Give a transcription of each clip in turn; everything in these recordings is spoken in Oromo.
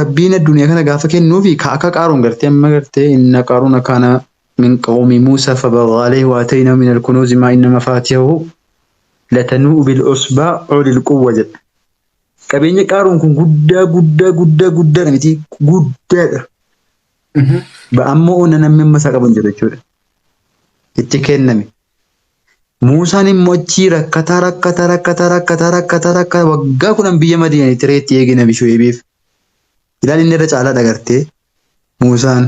rabbiin addunyaa kana gaafa kennuufi akka qaaruun gartee amma gartee inna qaaruuna kana min qawmi Muusaa fabaghaa alayhi wa aataynaahu min al-kunuuzi maa inna mafaatihahu latanuu'u bil-usbaa ulil quwwa jedha. Qabeenya qaaruun kun guddaadha miti guddaadha. Ba'ammoo onna namni amma isaa qabu hin jiru jechuudha. Itti kenname. Muusaan immoo achii rakkata waggaa 10 biyya Madiinaatti reetti eegina Shu'aybiif. Ilaali inni irra caalaa dhagartee Muusaan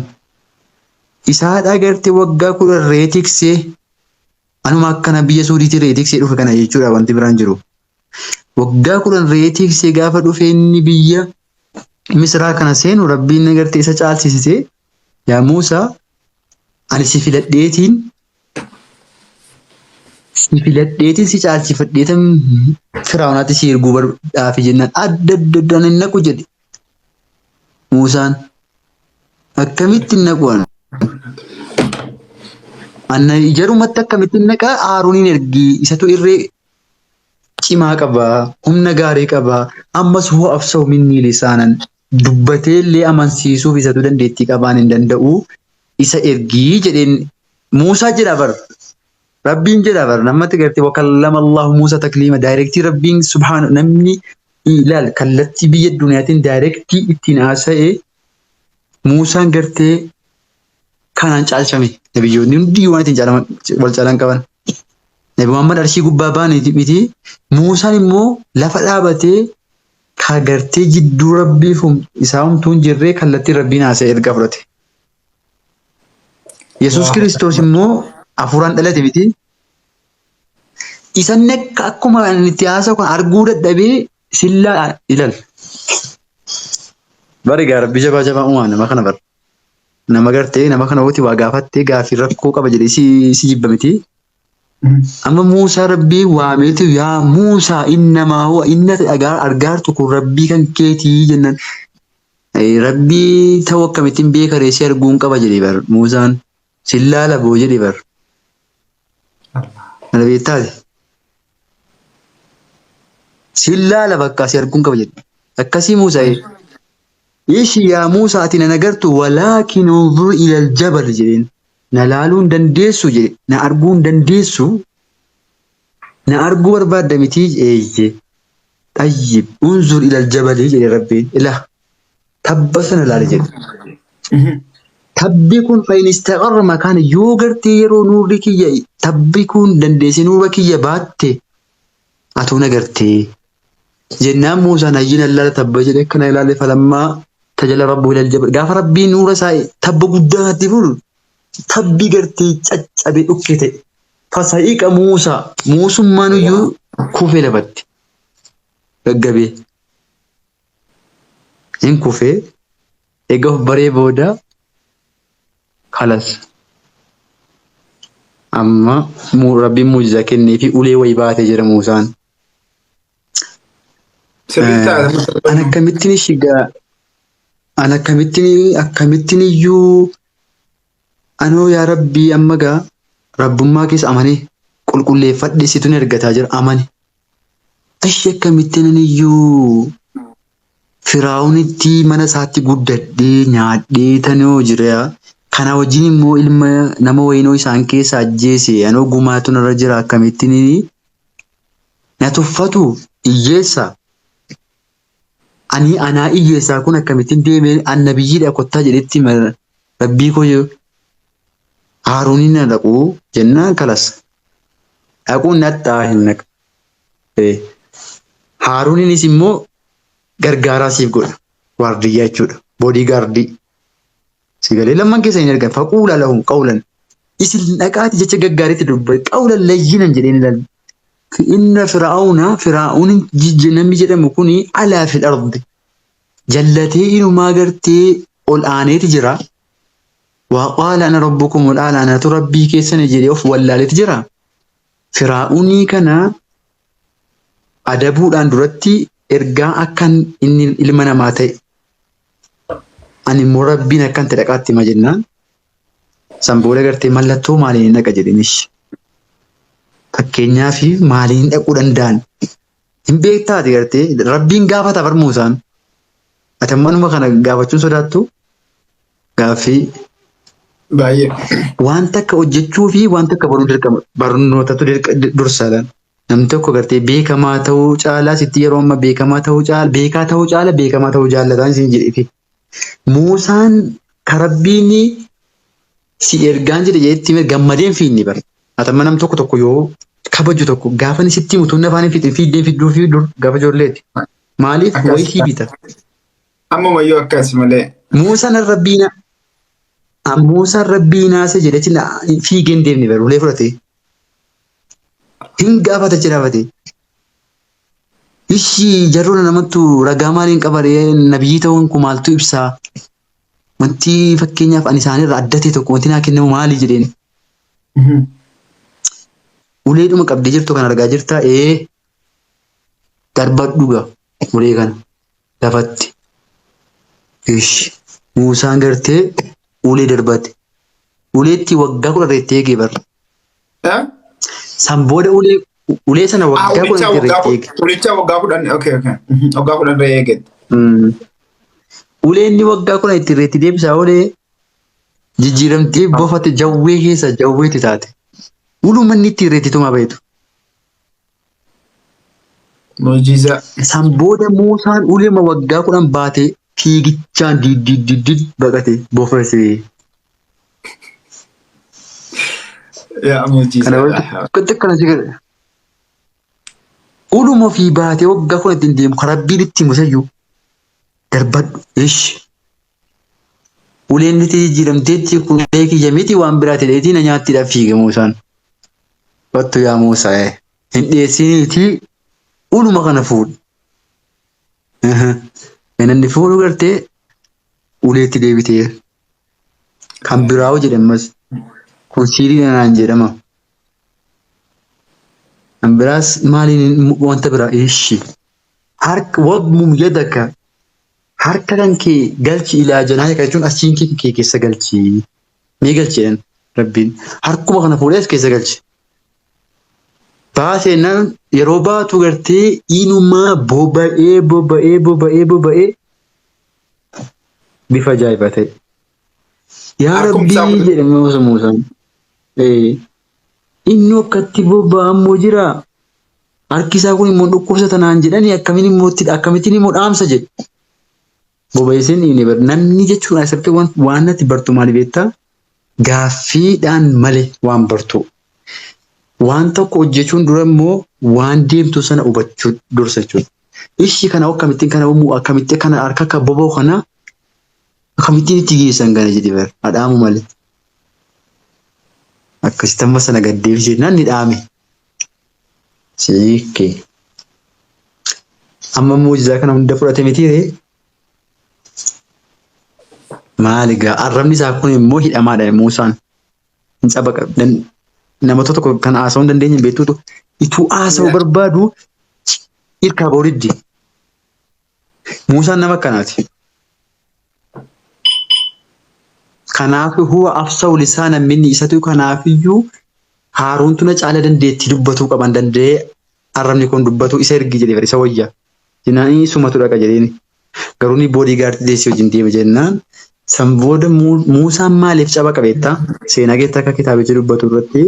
isaa dhagartee waggaa 10 reetiksee anuma akkana biyya Suudiitti reetiksee dhufe kana jechuudha wanti biraan jiru. Waggaa 10 reetiksee gaafa dhufe inni biyya Misraa kana seenu rabbiin agartee isa caalchisisee yaa Muusaa ani si filadheetiin si caalchifadheetan Fir'aawonaatti si erguu barbaafi jennaan adda hin naqu jedhe. Muusaan akkamitti hin naqu anna ijarumatti akkamitti hin naqaa Haaruuniin ergi isatu irree cimaa qabaa humna gaarii qabaa ammas hoo afsa'u minnii lisaanan dubbatee illee amansiisuuf isatu dandeettii qabaan hin danda'u isa ergii jedheen Muusaa jedha bar rabbiin jedha bar namatti gartee wakallama Allahu Muusaa takliima daayirektii rabbiin subhaanahu namni ilaal kallattii biyya duniyaatiin daayirektii ittiin haasa'ee Muusaan gartee kanaan caalchame nabiyyoonni hundi waan ittiin wal caalan qaban. Nabi Muhammad arshii gubbaa baaniiti miti Muusaan immoo lafa dhaabatee ka gartee jidduu rabbiif isaa humtuun jirree kallattii rabbiin haasa'ee erga fudhate. Yesuus Kiristoos immoo hafuuraan dhalate miti. Isan akkuma itti haasa'u kan arguu dadhabee sillaa ilal. Bari rabbi jabaa uumaa nama kana bar. Nama gartee nama kana wooti waa gaafattee gaaffii rakkoo qaba jedhee si jibba miti. Amma Muusaa rabbii waameetu yaa Muusaa innamaa huwa inni argaartu kun rabbii kan keetii jennaan. Rabbii ta'uu akkamittiin beeka reessi arguun qaba jedhee bar Muusaan sillaa laboo jedhee bar. Mana beektaati. Sillaa laba akkasii arguun qaba jedhe. Akkasii Muusaa Ishi yaa Muusaa ati na agartu walaakin unzur ilal jabal jedheen. Na laaluu hin dandeessu jedhe. Na arguu hin dandeessu. Na arguu barbaadda mitii eeyye. Tayyib unzur ilal jabalii jedhe rabbiin. Ilaa tabba sana laale jedhe. Tabbi kun fayyinistaqarra makaana yoo gartee yeroo nuurri kiyya tabbi kun dandeessi nuura kiyya baatte atuu na gartee. Jennaan Muusaan hayyiin allaala tabba jedhe akkana ilaale falammaa tajala rabbu ilal jabal gaafa rabbiin nuura isaa tabba guddaatti fuudhu tabbi gartee caccabe dhukke ta'e fasa'iqa Muusaa Muusummaan iyyuu kufee lafatti gaggabee hin kufee egaa of baree booda kalas amma rabbiin muujizaa kennee fi ulee wayii baatee jira Muusaan. Ana akkamittiin shigaa ana akkamittiin iyyuu anoo yaa rabbii amma gaa rabbummaa keessa amanee qulqulleeffadhe situn ergataa jira amane. Ashi akkamittiin iyyuu Firaa'oonitti mana isaatti guddadhee nyaadhee tanoo jira. Kana wajjin immoo ilma nama wayinoo isaan keessa ajjeese anoo gumaatu narra jira akkamittiin na tuffatu iyyeessa. Ani anaa iyyeessaa kun akkamittiin deemee annabiyyiidha kottaa jedhetti rabbii koo Haaruuniin na dhaquu jennaan kalas. Dhaquun nattaa hin naqa. Haaruuniinis immoo gargaaraa siif godha. Waardiyyaa jechuudha. Boodii gaardii. Sigalee lamman keessa hin argan. Faquula lahum qawlan. Isin dhaqaati jecha gaggaariitti dubbate. Qawlan layyinan jedheen ilaalu. إن فرعون نمي جرم كوني على في الأرض جلتي إنه ما قرتي الآن تجرى وقال أنا ربكم الآن أنا تربي كيس نجري ولا تجرى فرعوني كان أدبو الآن درتي إرجاء كان إن المنا ماتي أني مربينا كان تلقاتي مجنان سامبولا قرتي ملتو مالي نكجرينش Fakkeenyaa fi maaliin dhaquu danda'an hin beektaati gartee rabbiin gaafata bar Muusaan Ati ammanuma kana gaafachuun sodaattu gaaffii Baay'ee. wanta akka hojjechuu fi wanta akka baruu dirqama barnootatu dursaadhaan. Namni tokko gartee beekamaa ta'uu caalaa sitti yeroo amma beekamaa ta'uu caala beekaa ta'uu caala beekamaa ta'uu jaallataan isin jedheefi. Muusaan karabbiin si ergaan jedhe jeetti gammadeen fiinni bara. Ati amma nam tokko yoo kabaju tokko gaafa inni sitti mutuun afaan fiddeen fidduu fi dur gaafa ijoolleeti. Maaliif wayii sii bita? Ammumayyuu akkas malee. Muusaan rabbii naase jedhechi fiigeen deemni bara ulee fudhate. Hin gaafata jiraafate. Ishii jarroon namattu ragaa maaliin qabaree nabiyyi ta'uun kun maaltu ibsaa? Wanti fakkeenyaaf ani isaanirra adda ta'e tokko wanti naa kennamu maali jedheen. Uleedhuma qabdee jirtu kan argaa jirtaa darbadhuga ulee kana lafatti. Muusaan gartee ulee darbate. Uleetti waggaa 10 irratti eegee bara. San booda ulee sana waggaa 10 irratti eege. Ulicha waggaa 10 okay. Waggaa 10 irra eege. Uleen waggaa 10 irratti deebisaa olee jijjiiramtee bofate jawwee keessa jawweeti taate. Uluma inni itti irratti tuma baheetu. Mujiza. San booda Muusaan uleema waggaa 10 baatee fiigichaan diddiid baqate bofarse. Yaa mujiza. Kana sigara. Uluma fi baatee waggaa 10 ittiin deemu karabbiin itti musayyuu darbadhu uleen itti jijjiiramteetti kun kiyya miti waan biraa ta'eetii na nyaattiidhaaf fiige Muusaan. Wattu yaa Muusaa hin dhiyeessiniiti uluma kana fuudhu. Inni fuudhu gartee uleetti deebitee kan biraa'u jedhamas kun siirii naan jedhama. Kan biraas maaliin wanta biraa harka wadmum yadaka harka kan kee galchi ilaa janaa jechuun asiin kee keessa galchi. Mee galcheedhaan rabbiin harkuma kana fuudhee as keessa galchi. Baaseenaan yeroo baatu gartee inumaa boba'ee bifa ajaa'ibaa ta'e. Yaa Rabbii jedhamee Muusaan. Inni akkatti boba'ammoo jira. Harki isaa kun immoo dhukkubsata naan jedhanii akkamittiin immoo dhaamsa jedhe. Boba'eesseen inni namni jechuun asirratti waan natti bartu maali beektaa? Gaaffiidhaan malee waan bartu. Waan tokko hojjechuun dura immoo waan deemtu sana hubachuu dursa jechuudha. Ishii kana akkamittiin kana uumuu akkamittiin kana harka akka boba'u kana akkamittiin itti geessan gana jedhee bara hadhaamu malee. Akkasitti amma sana gad deebisee nanni dhaame. Siikee. Amma muujizaa kana hunda fudhate mitiiree. Maali gaa arrabni isaa kun immoo hidhamaadha Muusaan. Hin cabaqa. Nama tokko kan haasa'uu hin dandeenye beektuutu ituu haasa'uu barbaadu hirkaa boodiddi. Muusaan nama akkanaati. Kanaaf huwa afsa'u lisaana minni isatu kanaafiyyuu haaruuntu na caala dandeettii dubbatuu qaban danda'ee arrabni kun dubbatu isa ergi jedhee isa wayya. Jinaanii sumatu dhaqa jedheeni. Garuu ni boodii gaartii deessee wajjin deema jennaan. San booda Muusaan maaliif caba qabeettaa? Seenaa keessatti akka kitaabichi dubbatu irratti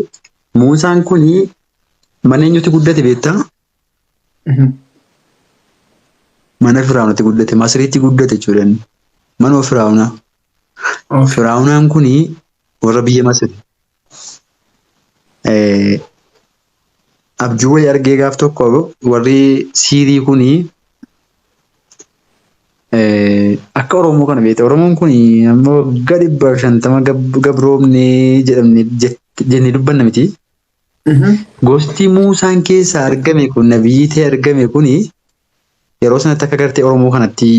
Muusaan kuni mana eenyutti guddate beektaa? Mana Firaa'unaatti guddate. Masiriitti guddate jechuudha. Mana Firaa'unaa. Firaa'unaan kuni warra biyya Masir. Abjuu wayii argee gaaf tokko warri Siirii kuni akka Oromoo kana beekta. Oromoon kun ammoo gadi 50 gabroomnee jedhamne jennee dubbanna miti. Gosti Muusaan keessaa argame kun nabiyyi ta'e argame kuni yeroo sanatti akka gartee Oromoo kanatti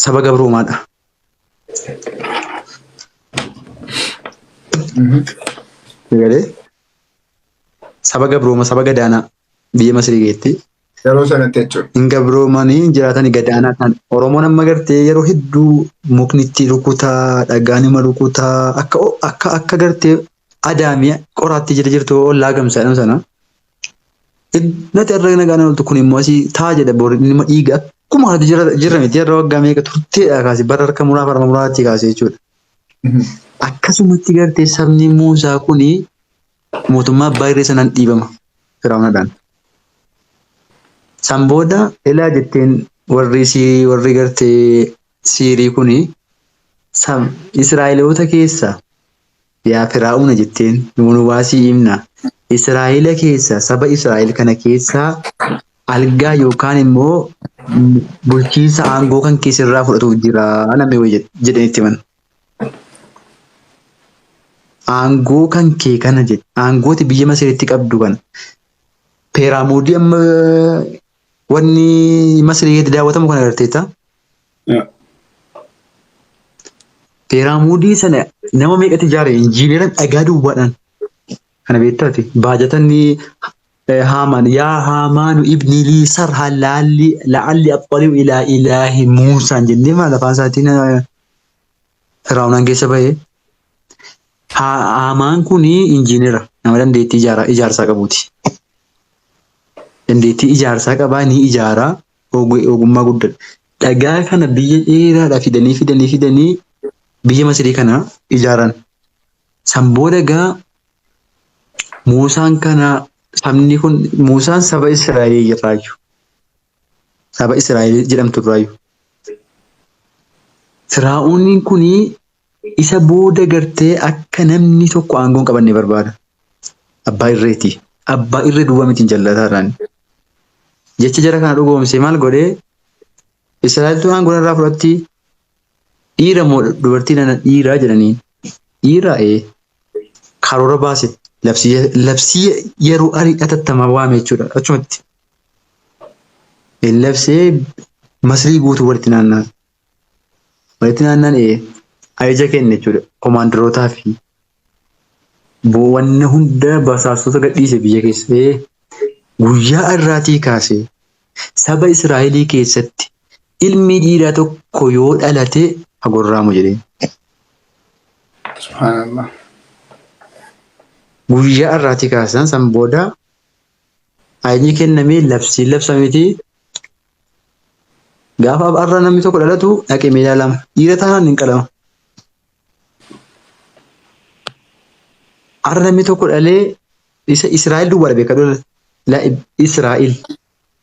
saba gabroomaadha. Saba gabrooma saba gadaanaa biyya Masirii geetti. Yeroo sanatti jechuudha. Hin gabroomanii jiraatanii gadaanaa ta'an. Oromoon amma gartee yeroo hedduu muknitti rukutaa dhagaan ima rukutaa akka gartee adaamii qoraatti jirtu ollaa gamsaadhaan sana. Nati irra nagaan oltu kun immoo asii taa jedha boori inni dhiiga akkuma ati jirra miti irra waggaa meeqa turteedha kaase bara harka muraatti kaase jechuudha. Akkasumatti gartee sabni Muusaa kuni mootummaa abbaa irree sanaan dhiibama Firaa'uunadhaan. San booda ilaa jetteen warri gartee Siirii kuni Israa'eloota keessaa yaa Firaa'uuna jetteen nu baasii himna. Israa'eela keessaa saba Israa'el kana keessaa algaa yookaan immoo bulchiinsa aangoo kan keessirraa fudhatuuf jira namni wayii jedhanitti himan. Aangoo kan kee kana jedhe aangooti biyya Masiritti qabdu kana peeraamuudii amma wanni Masiriitti daawwatamu kana agarteetta. Peeraamuudii sana nama meeqatti ijaare injiineeran dhagaa duwwaadhaan kana beektaati baajatanni Haamaan yaa Haamaanu ibni lii sarha la'alli axxali'u ilaa ilaahi Muusaan jennee maal afaan isaatiin Firaa'uunaan keessa bahee. Haamaan kuni injiinera nama dandeettii ijaarsaa qabuuti. Dandeettii ijaarsaa qabaa ni ijaaraa ogummaa guddaadha. Dhagaa kana biyya dheeraadhaa fidanii biyya Masirii kana ijaaran. San booda egaa Muusaan kana sabni kun Muusaan saba Israa'el irraayyuu. Saba Israa'el jedhamtu irraayyuu. Firaa'uun kuni isa booda gartee akka namni tokko aangoo hin qabanne barbaada. Abbaa irreeti. Abbaa irree duwwaa mitiin jallataadhaan. Jecha jara kana dhugoomsee maal godhee Israa'eltu aangoo irraa fudhatti dhiira moo dubartii nana dhiiraa jedhanii dhiiraa karoora baase labsii yeroo ari'atattamaa waame jechuudha achumatti. Labsee Masrii guutuu walitti naanna'an. Walitti naanna'an ajaja kenne jechuudha. Komaandarootaa fi wanna hunda basaastota gadhiise biyya keessa. Guyyaa irraatii kaasee saba Israa'elii keessatti ilmi dhiiraa tokko yoo dhalate hagorraamu jedhee. Subhaanallah. Guyyaa irraatii kaasan san booda ajajni kennamee labsiin labsameeti. Gaafa har'a namni tokko dhalatu dhaqee meeshaa lama dhiira taanaan hin qalama. Har'a namni tokko dhalee isa Israa'el duwwaadha beekadhu. Israa'el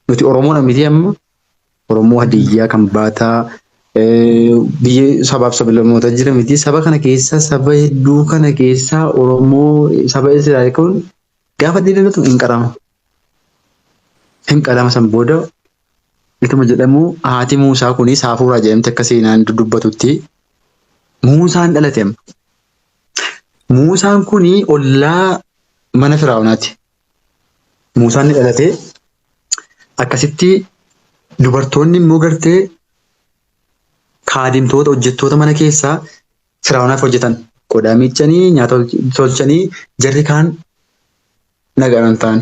nuti Oromoodha miti amma Oromoo Hadiyyaa kan baataa biyya sabaaf sablammoota jira miti saba kana keessa saba hedduu kana keessa Oromoo saba Israa'el kun gaafa dhalatu hin qalama. Hin qalama san booda ituma jedhamu haati Muusaa kuni Saafuuraa jedhamte akka seenaan dubbatutti Muusaan dhalate. Muusaan kuni ollaa mana Firaa'uunaati. Muusaan ni dhalate akkasitti dubartoonni immoo gartee kaadimtoota hojjettoota mana keessaa Firaa'uunaaf hojjetan qodaa miiccanii nyaata tolchanii jarri kaan nagaan ta'an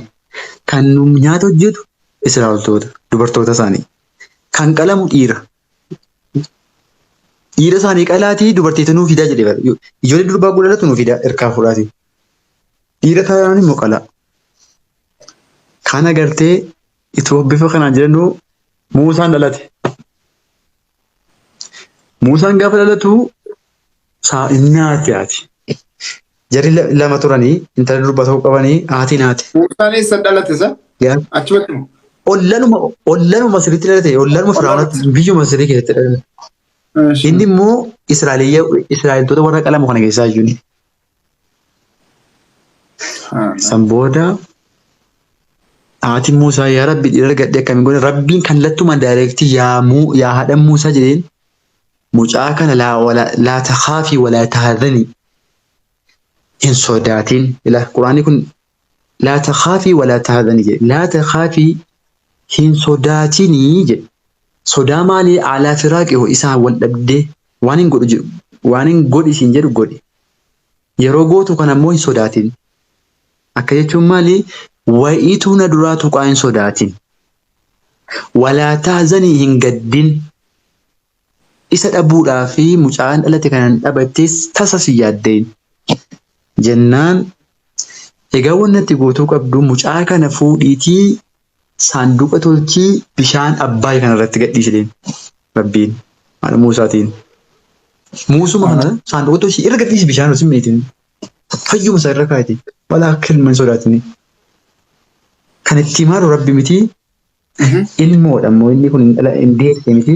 kan nyaata hojjetu Israa'eltoota dubartoota isaanii kan qalamu dhiira isaanii qalaatii dubartiita nuu fidaa jedhee ijoollee durbaa godhatu nuu fidaa erkaa fudhaati dhiira taa'an immoo qalaa. Kana gartee itoo bifa kanaan jedhannu Muusaan dhalate. Muusaan gaafa dhalatu inni haati. Jarri lama turanii intala durbaa ta'uu qabanii haati naati. Muusaan eessa dhalate isa? Achumatti moo? Ollanuma Masiriitti dhalate. Ollanuma Firaa'uunaatti biyyuma Masirii keessatti dhalate. Inni immoo Israa'eltoota warra qalamu kana keessaa iyyuu. San booda haati Muusaa yaa Rabbi dhiira argadhee akkamiin godhe Rabbiin kallattumaan daayireektii yaa haadha Muusaa jedheen mucaa kana laa takhaafii walaa tahzanii hin sodaatin. Quraanni kun laa takhaafii walaa tahzanii jedhe. Laa takhaafii hin sodaatinii jedhe. Sodaa maalii alaa firaaqee isaa wal dhabdee waan hin godhisiin jedhu godhe. Yeroo gootu kana immoo hin sodaatin. Akka jechuun maalii? Wayiituu na duraa tuqaa hin sodaatin. Walaa tahzanii hin gaddin. Isa dhabuudhaa fi mucaan dhalate kanan dhabattes tasa si yaaddeen. Jennaan egaa wanti gootuu qabdu mucaa kana fuudhiitii saanduqa tolchii bishaan Abbaay kanarratti gadhiiseen Rabbiin haadha Muusaatiin. Muusuma kana saanduqa tolchii irra gadhiisi bishaan osoo hin beekin fayyuma isaa irra kaa'ate balaa akka ilma hin sodaatini. Kan itti maalu Rabbi miti ilmoodha immoo inni kun hin deesse miti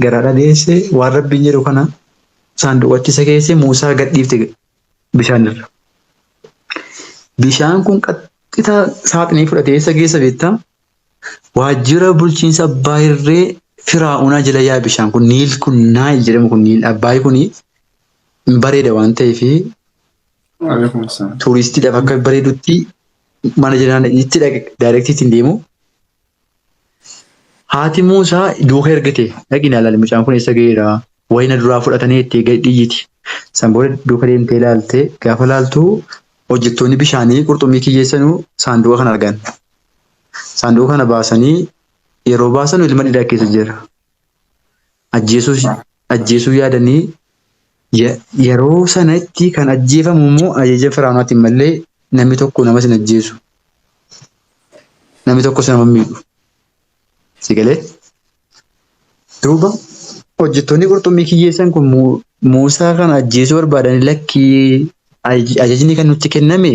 garaadha deesse waan Rabbiin jedhu kana saanduqatti isa keesse Muusaa gadhiifte bishaan irra. Bishaan kun qaxxita saaxinii fudhatee isa keessa beektaa waajjira bulchiinsa Abbaayirree Firaa'unaa jala yaa bishaan kun Niil kun Naayil jedhamu kun Niil Abbaay kun hin bareeda waan ta'eef tuuristiidhaaf akka bareedutti mana jiraan itti dhaqe daayirektiitiin deemu. Haati Muusaa duuka ergite dhaqina ilaali mucaan kun eessa ga'eera wayina duraa fudhatanii itti dhiyyiti. San booda duuka deemtee ilaalte gaafa ilaaltu hojjettoonni bishaanii qurxummii kiyyeessanuu saanduqa kana argan. Saanduqa kana baasanii yeroo baasan ilma dhidhaa keessa jira. Ajjeesuu yaadanii yeroo sanatti kan ajjeefamu immoo ajaja Firaa'unaatiin malee namni tokko namas hin ajjeesu. Namni tokkos nama miidhu. Sigalee duuba hojjettoonni qurxummii kiyyeessan kun Muusaa kana ajjeesuu barbaadanii lakkii ajajni kan nutti kenname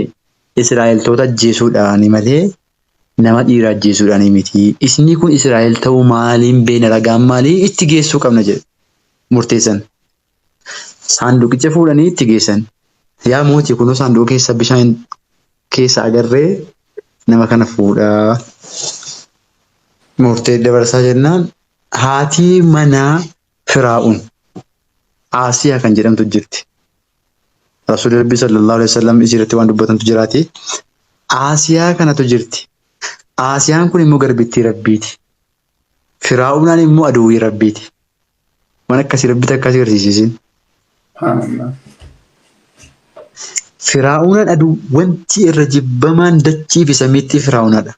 Israa'eltoota ajjeesuudhaani malee nama dhiira ajjeesuudhaani miti. Isni kun Israa'el ta'uu maaliin beena ragaan maalii itti geessuu qabna jedhe murteessan. Saanduqicha fuudhanii itti geessan. Yaa mootii kunoo saanduqa keessa bishaan keessa agarree nama kana fuudhaa. Murtee dabarsaa jennaan haatii manaa Firaa'un Aasiyaa kan jedhamtu jirti. Rasuulli Rabbii sallallahu alaihi wasallam isirratti waan dubbatantu jiraati. Aasiyaa kanatu jirti. Aasiyaan kun immoo garbittii Rabbiiti. Firaa'unaan immoo aduwwii Rabbiiti. Waan akkasii Rabbitti akkasii agarsiisisin. Firaa'unaan aduu wanti irra jibbamaan dachii fi samiitti Firaa'unaadha.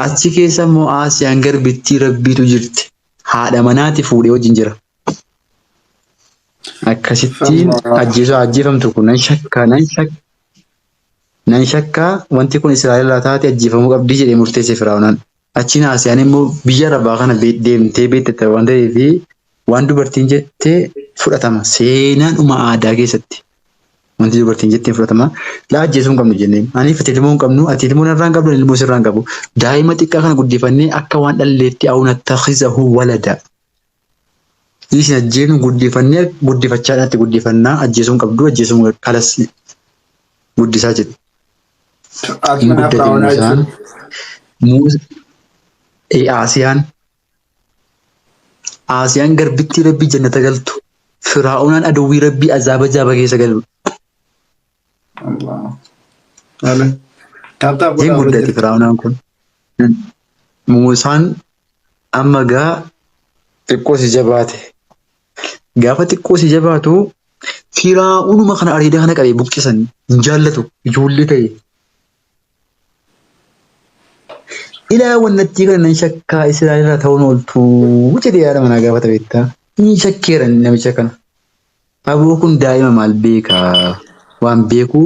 Achi keessa immoo Aasiyaan garbittii Rabbiitu jirti. Haadha manaati fuudhee wajjin jira. Akkasittiin ajjeefamtu kun nan shakkaa wanti kun Israa'elaa taate ajjeefamuu qabdii jedhee murteesse Firaa'unaan. Achiin Aasiyaan immoo biyya Arabaa kana deemtee beektette waan ta'eef waan dubartiin jettee fudhatama. Seenaadhuma aadaa keessatti wanti dubartiin jettee fudhatama. Laa ajjeesuu hin qabnu jenneen. Aniif ati ilmoo hin qabnu, ati ilmoo irraa hin qabdu, ilmoo sirraa hin qabu. Daa'ima xiqqaa kana guddifannee akka waan dhalleetti awuna taasisahu walada. Isin ajjeenu guddifannee guddifachaadhaatti guddifannaa ajjeesuu hin qabdu, ajjeesuu kalas guddisaa jedhu. Aasiyaan garbittii Rabbii jannata galtu. Firaa'unaan aduwwii Rabbii azaaba jaaba keessa galu. Hin guddate Firaa'unaan kun. Muusaan amma gaa xiqqoo si jabaate. Gaafa xiqqoo si jabaatu Firaa'unuma kana areeda kana qabee buqqisan hin jaallatu ijoollee ta'e. Ilaa wannattii kana nan shakkaa Israa'elirraa ta'uun ooltuu jedhee yaada manaa gaafata beektaa. Ni shakkeera namicha kana. Aboo kun daa'ima maal beekaa? Waan beekuu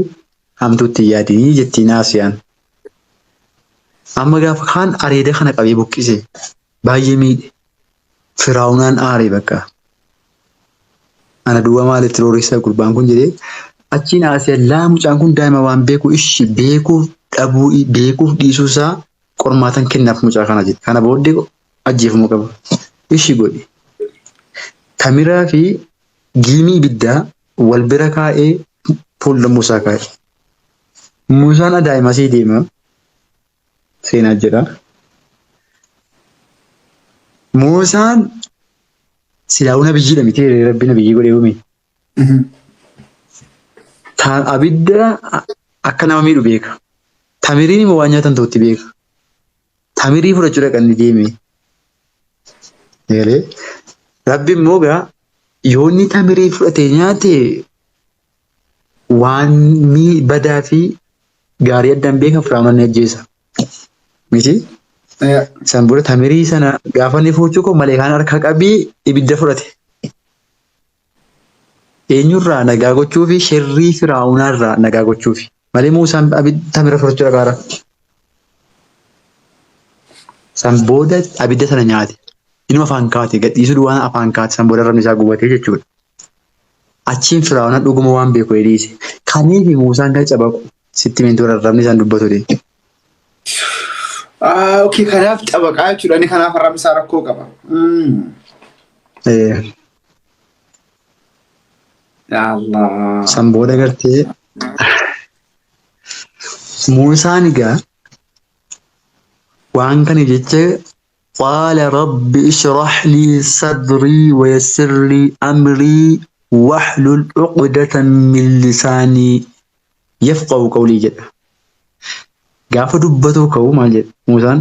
hamtuutti yaadii jettiin Aasiyaan. Amma gaafa kaan areeda kana qabee buqqise baay'ee miidhe. Firaa'unaan aaree bakka. Ana duwwaa maalitti roorrisaa gurbaan kun jedhee achiin Aasiyaan laa mucaan kun daa'ima waan beeku ishi beekuuf dhabuu beekuuf dhiisuusaa qormaatan kennaaf mucaa kana jedhe. Kana booddee ajjeefamuu qaba. Ishi godhi. Tamiraa fi giimii ibiddaa wal bira kaa'ee fuula Muusaa kaa'e. Muusaan adaa'imasii deema. Seenaa jedha. Muusaan silaa'uu nabiyyiidha miti Rabbi nabiyyii godhee uume. Abidda akka nama miidhu beeka. Tamiriin immoo waan nyaatan ta'utti beeka. Tamirii fudhachuu dhaqanii deeme. Rabbi immoo gaa yoonni tamirii fudhatee nyaate waan badaa fi gaarii addaan beekan Firaa'unaan ni ajjeesa. Miti? San booda tamirii sana gaafa inni fuuchuu koo malee kaan harka qabii ibidda fudhate. Eenyurraa nagaa gochuu fi shirrii Firaa'unaarraa nagaa gochuu fi malee Muusaan tamira fudhachuu dhaqaara. San booda abidda sana nyaate. Inuma afaan kaate gadhiisuu waan afaan kaate san booda arrabni isaa gubatee jechuudha. Achiin Firaa'oon dhuguma waan beeku dhiise. Kaniifi Muusaan kan cabaqu sitti meentuu arrabni isaan dubbatu ta'e. Okay, kanaaf cabaqaa jechuudha. Inni kanaaf arrabni isaa rakkoo qaba. Allah. San booda gartee Muusaan egaa waan kana jecha qaala rabbi ishrah lii sadrii wayassir lii amrii wahlul uqdatan min lisaanii yafqahu qawlii jedha. Gaafa dubbatuu ka'u maal jedha Muusaan?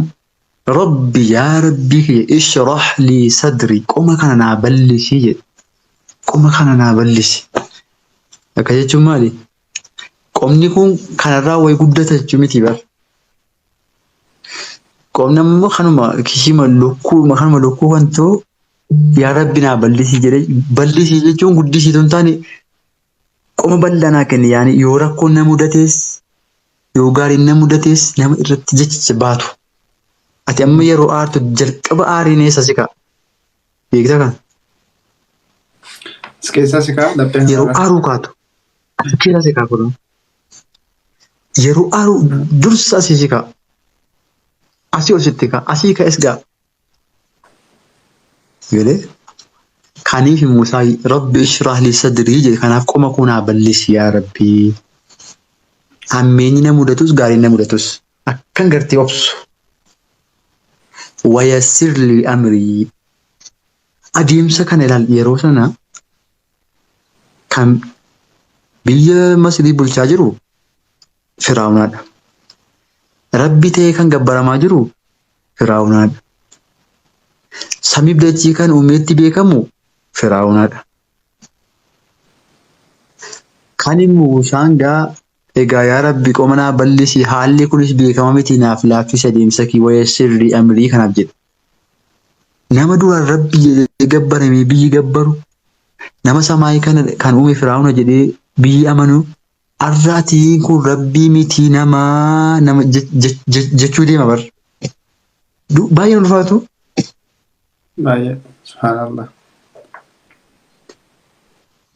Rabbi yaa rabbii kiyya ishrah lii sadrii qoma kana naa bal'isi jedha. Qoma kana naa bal'isi. Akka jechuun maali? Qomni kun kanarraa wayi guddata jechuu miti bara. Qomni ammoo kanuma kishima lukkuu kan ta'u yaa rabbi naa bal'isii jedhee bal'isii jechuun guddisii tun taane qoma bal'aa naa kenni yaani yoo rakkoon na mudatees yoo gaariin na mudatees nama irratti jecha baatu. Ati amma yeroo aartu jalqaba aariin eessa si ka'a? Beektaa kan? Keessa si ka'a lapheen. Yeroo aaruu kaatu keessa si ka'a kun. Yeroo aaruu dursa asii si ka'a. Asii ol sitti ka'a. Asii ka'es ga'a. Galee kaniif Muusaa rabbi ishrah lii sadrii jedhe kanaaf qoma koo naa bal'isi yaa rabbii. Hammeenyi na mudatus gaariin na mudatus akkan gartee obsu. Wayassir lii amrii. Adeemsa kana ilaal yeroo sana kan biyya Masrii bulchaa jiru Firaa'oonaadha. Rabbi ta'ee kan gabbaramaa jiru Firaa'oonaadha. Samiif dachii kan uumeetti beekamu Firaa'oonaadha. Kan Muusaan gaa egaa yaa rabbi qoma naa bal'isi haalli kunis beekama miti naaf laaffisa adeemsa kii wayassir lii amrii kanaaf jedhe. Nama duraan rabbi jedhee gabbaramee biyyi gabbaru nama samaayii kan uume Firaa'oona jedhee biyyi amanu arraatiin kun rabbii miti nama jechuu deema bar. Baay'ee ulfaatu. Baay'ee subhaanallah.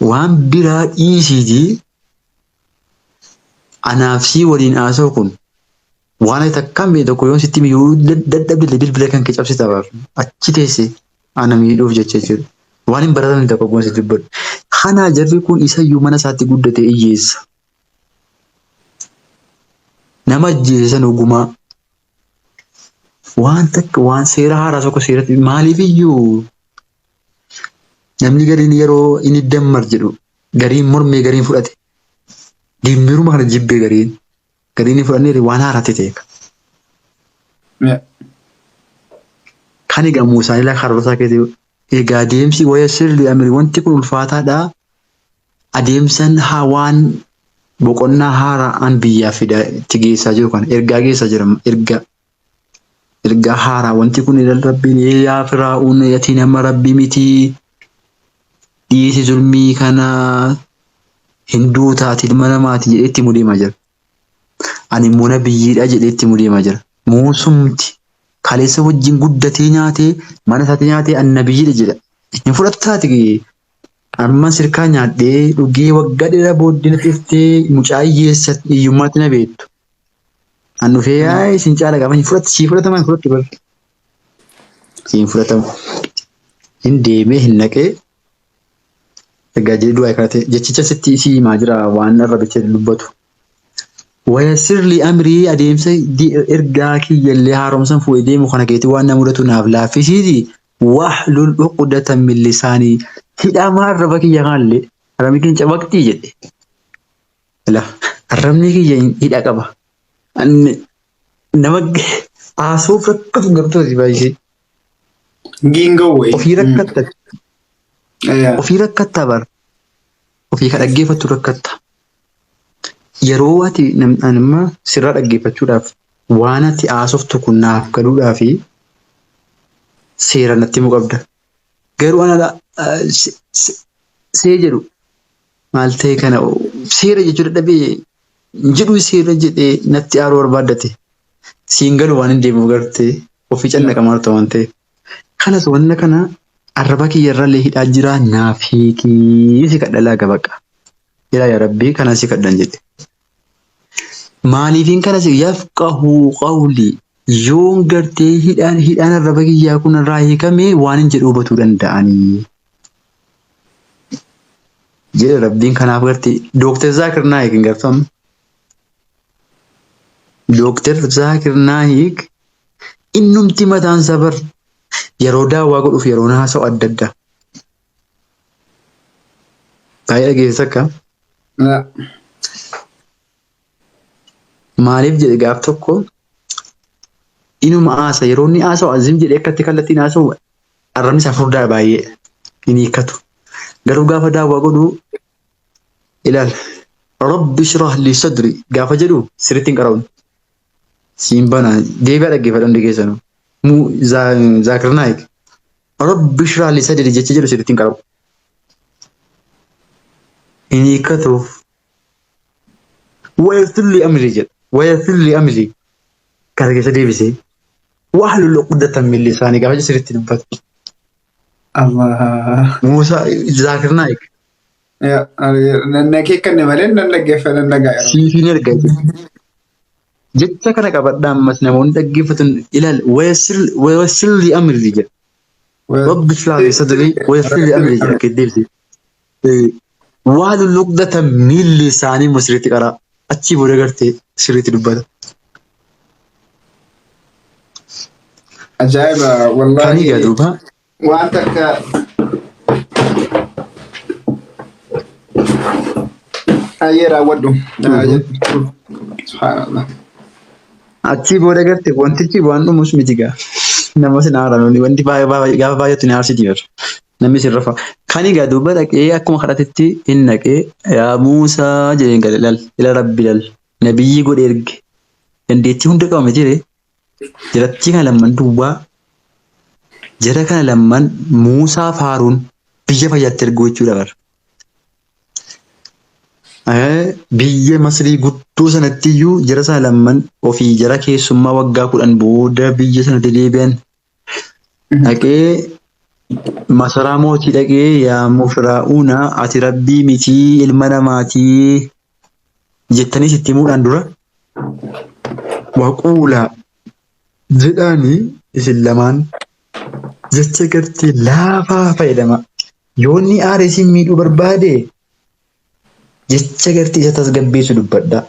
Waan biraa dhiisiitii anaaf sii waliin haasa'u kun waan ati akkam beektu tokko yoo sitti miyyuu dadhabdillee bilbila kan kee cabsita bar. Achi teessee ana miidhuuf jecha jechuudha. Waan hin baratamne tokko goon sitti dubbadhu. Kanaa jarri kun isayyuu mana isaatti guddate hiyyeessa. Nama ajjeesan ogumaa. Waan takka waan seera haaraa tokko seeratti maaliif iyyuu namni gariin yeroo inni dammar jedhu gariin mormee gariin fudhate. Dimmiruma kana jibbee gariin fudhannee waan haaraatti ta'eeka. Kan egaa Muusaan ilaa karoorsaa keessatti egaa adeemsi wayassir lii amrii wanti kun ulfaataadha. Adeemsan waan boqonnaa haaraan biyyaaf itti geessaa jiru kan ergaa geessaa jira ergaa haaraa wanti kun ilal rabbiin yaa Firaa'uun ati nama rabbii miti dhiisi zulmii kana hinduu taati ilma namaati jedhee itti mudeemaa jira. Ani immoo nabiyyiidha jedhee itti mudeemaa jira. Muusumti kaleessa wajjin guddatee nyaatee mana isaatti nyaatee annabiyyiidha jedha. Hin fudhattaati amma sirkaa nyaadhee dhugee waggaa dheeraa booddee teessee mucaa hiyyeessa hiyyummaatti na beektu. An dhufee yaa isin caala gaafa sii fudhataman fudhatu bar. Siin fudhatamu. Hin deemee hin naqee. Egaa jedhu du'aa kaatee jechicha sitti isii himaa jira waan arrabicha dubbatu. Wayassir lii amrii adeemsa ergaa kiyyallee haaromsan fuudhee deemu kana keetti waan na mudatu naaf laaffisiiti. Wahlul uqdatan min lisaanii. Hidhamaa arraba kiyya kanallee arrabni kiyya cabaqtii jedhe. Arrabni kiyya hidha qaba. Nama haasawuuf rakkatu gartooti baay'ee. Giingawwee. Ofii rakkatta bara. Ofii ka dhaggeeffattu rakkatta. Yeroo ati nama sirraa dhaggeeffachuudhaaf waan ati haasoftu kun naaf galuudhaaf seera natti himuu qabda. Garuu ana see jedhu maal ta'e kana seera jechuudha dhabee jedhu seera jedhee natti aaruu barbaaddate siin galu waan hin deemuuf gartee Ofii cannaqa marta waan ta'eef. Kanas wanna kana arraba kiyyarraallee hidhaa jira naaf hiikii si kadhalaa gabaqa. Yaa Rabbii kana si kadhan jedhe. Maaliifin kanas yafqahu qawli yoon gartee hidhaan arraba kiyyaa kun irraa hiikamee waan hin jedhu hubatuu danda'anii. Jedhe Rabbiin kanaaf gartee Dooktar Zaakir Naayik hin garfamu. Dooktar Zaakir Naayik innumti mataan sabar yeroo daawwaa godhuuf yeroo haasa'u adda addaa. Baay'ee dhageessa akka. Maaliif jedhe gaaf tokko inuma haasa yeroo inni haasa'u azim jedhee akkatti kallattiin haasa'u arrabni isaa furdaa baay'ee hin hiikkatu. Garuu gaafa daawwaa godhu ilaal rabbi shrah li sadri gaafa jedhu sirriitti hin qarawun. Siin bana deebi'aa dhaggeeffadhan dhigeessanu. Zaakir Naayik rabbi shrah li sadri jecha jedhu sirriitti hin qarawu. Hin hiikkatuuf. ويسر لي أمري جد ويسر لي أمري كذا كذا ديبسي واحلل عقدة من لساني قاعد يصير التنبات الله موسى ذاكر نايك يا نكيك كنا مالين نلقى فلان نلقى في نرجع جت كنا كبردام مثلا ونلقى فتن إلى ويسر لي أمري جد رب اشرح لي صدري ويسر لي أمري جد كده ديبسي واحلل عقدة من لساني مسرتي كرا अच्छी बोले करते सिरित दुब्बा अजायब वल्लाह खानी क्या दुब्बा वहाँ तक आये रावड़ो सुभान अल्लाह अच्छी बोले करते वंती ची वानु मुस्मिती का नमस्ते नारायण नी वंती बाय तुने आरसी दियर नमी सिर्रफा खानी क्या दुब्बा तक ये अक्कुम खरातेtti inna के या मूसा जें गलल इला रब्बिल nabiyyi godhe erge dandeettii hunda qabame jire jiratti kana lamman duwwaa jara kana lamman Muusaa Faaruun biyya fayyaatti erguu jechuudha bar. Biyya Masrii guddoo sanatti iyyuu jara sana lamman ofii jara keessummaa waggaa 10 booda biyya sanatti deebi'an dhaqee masaraa mootii dhaqee yaa Mufraa'uuna ati rabbii mitii ilma namaatii jettanii sitti himuudhaan dura waquulaa jedhaanii isin lamaan jecha gartee laafaa fayyadama. Yoonni aara isin miidhuu barbaade jecha gartee isa tasgabbeessu dubbadha.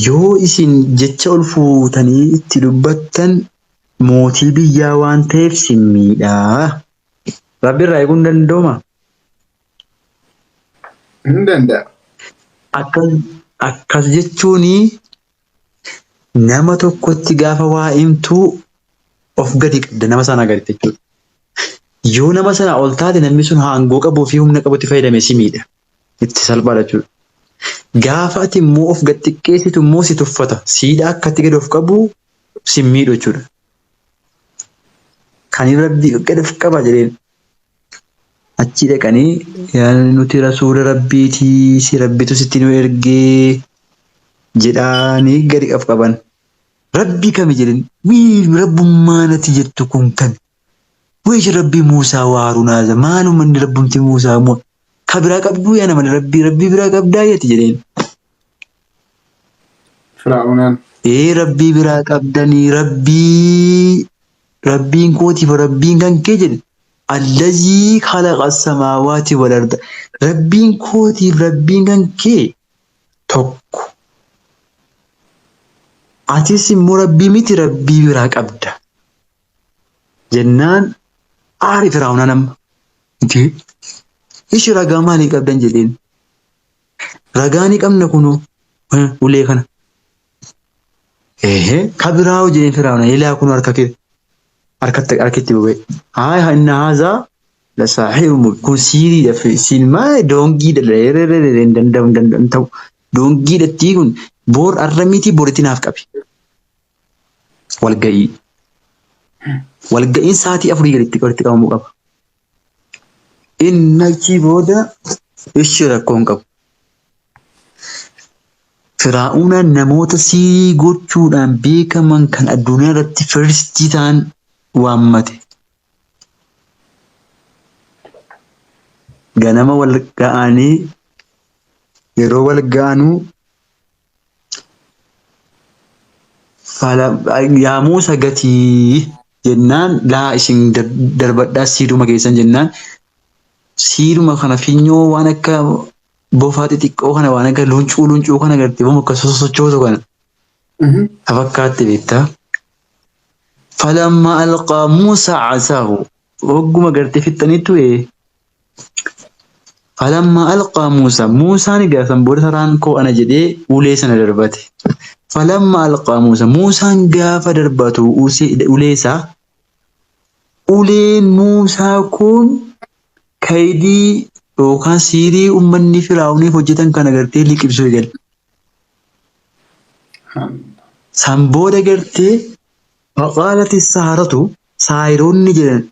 Yoo isin jecha ol fuutanii itti dubbattan mootii biyyaa waan ta'eef sin miidhaa. Rabbi irraa eeguun danda'uma? hin danda'a. Akkas jechuun nama tokkotti gaafa waa himtuu of gadi qabda nama sana gaditti jechuudha. Yoo nama sana ol taate namni sun aangoo qabuu fi humna qabutti fayyadame si miidha. Itti salphaadha jechuudha. Gaafa ati immoo of gad xiqqeessitu immoo si tuffata. Siidhaa akkatti gadi of qabu si miidhu jechuudha. Kan rabbi gadi of qaba jedheen. Achi dhaqanii nuti rasuula rabbiitii si rabbitu sitti nu ergee jedhaanii gadi of qaban. Rabbii kami jedhan wii rabbummaa nati jettu kun kami? Weesh rabbii Muusaa Waaruunaaza maaluma inni rabbumti Muusaa moo ka biraa qabduu yaa nama rabbii biraa qabdaa yeeti jedheen. Firaa'uunaan. Rabbii biraa qabdanii rabbiin kootiif rabbiin kan kee jedhe. Allazii khalaqa as-samaawaati wal arda. Rabbiin kootiif rabbiin kan kee tokko. Atis immoo rabbii miti rabbii biraa qabda. Jennaan aari Firaa'uunaa nama. Ishi ragaa maalii qabdan jedheen. Ragaa ni qabna kunoo ulee kana. Ka biraa hojii Firaa'uunaa ilaa kunoo harkatti bu'ee. Inna haazaa la saaxiibun kun siiriidha silmaa doongiidha hin danda'u doongiidha kun boor arramiitii boritti naaf qabi. Walga'iin sa'aatii 4 gaditti walitti qabamuu qaba. Inni achi booda ishi rakkoo hin qabu. Firaa'uuna namoota siirii gochuudhaan beekaman kan addunyaa irratti firstii ta'an waammate. Ganama wal ga'anii yeroo wal ga'anuu yaa Muusaa gatii jennaan laa isin darbadhaa siiduma keessan jennaan siiduma kana finyoo waan akka bofaa xixiqqoo kana waan akka luncuu kana gartee waan akka sosochootu kana fakkaatti beektaa. Falamma alqaa Muusaa casaahu hogguma gartee fixxaniitu falamma alqaa Muusaan egaa san booda saraan koo ana jedhee ulee sana darbate. Falamma alqaa Muusaan gaafa darbatu uleesaa uleen Muusaa kun kaydii yookaan siirii uummanni Firaa'uuniif hojjetan kan agartee liqibsuu eegale. San booda gartee faqaalati saharatu saayiroonni jedhan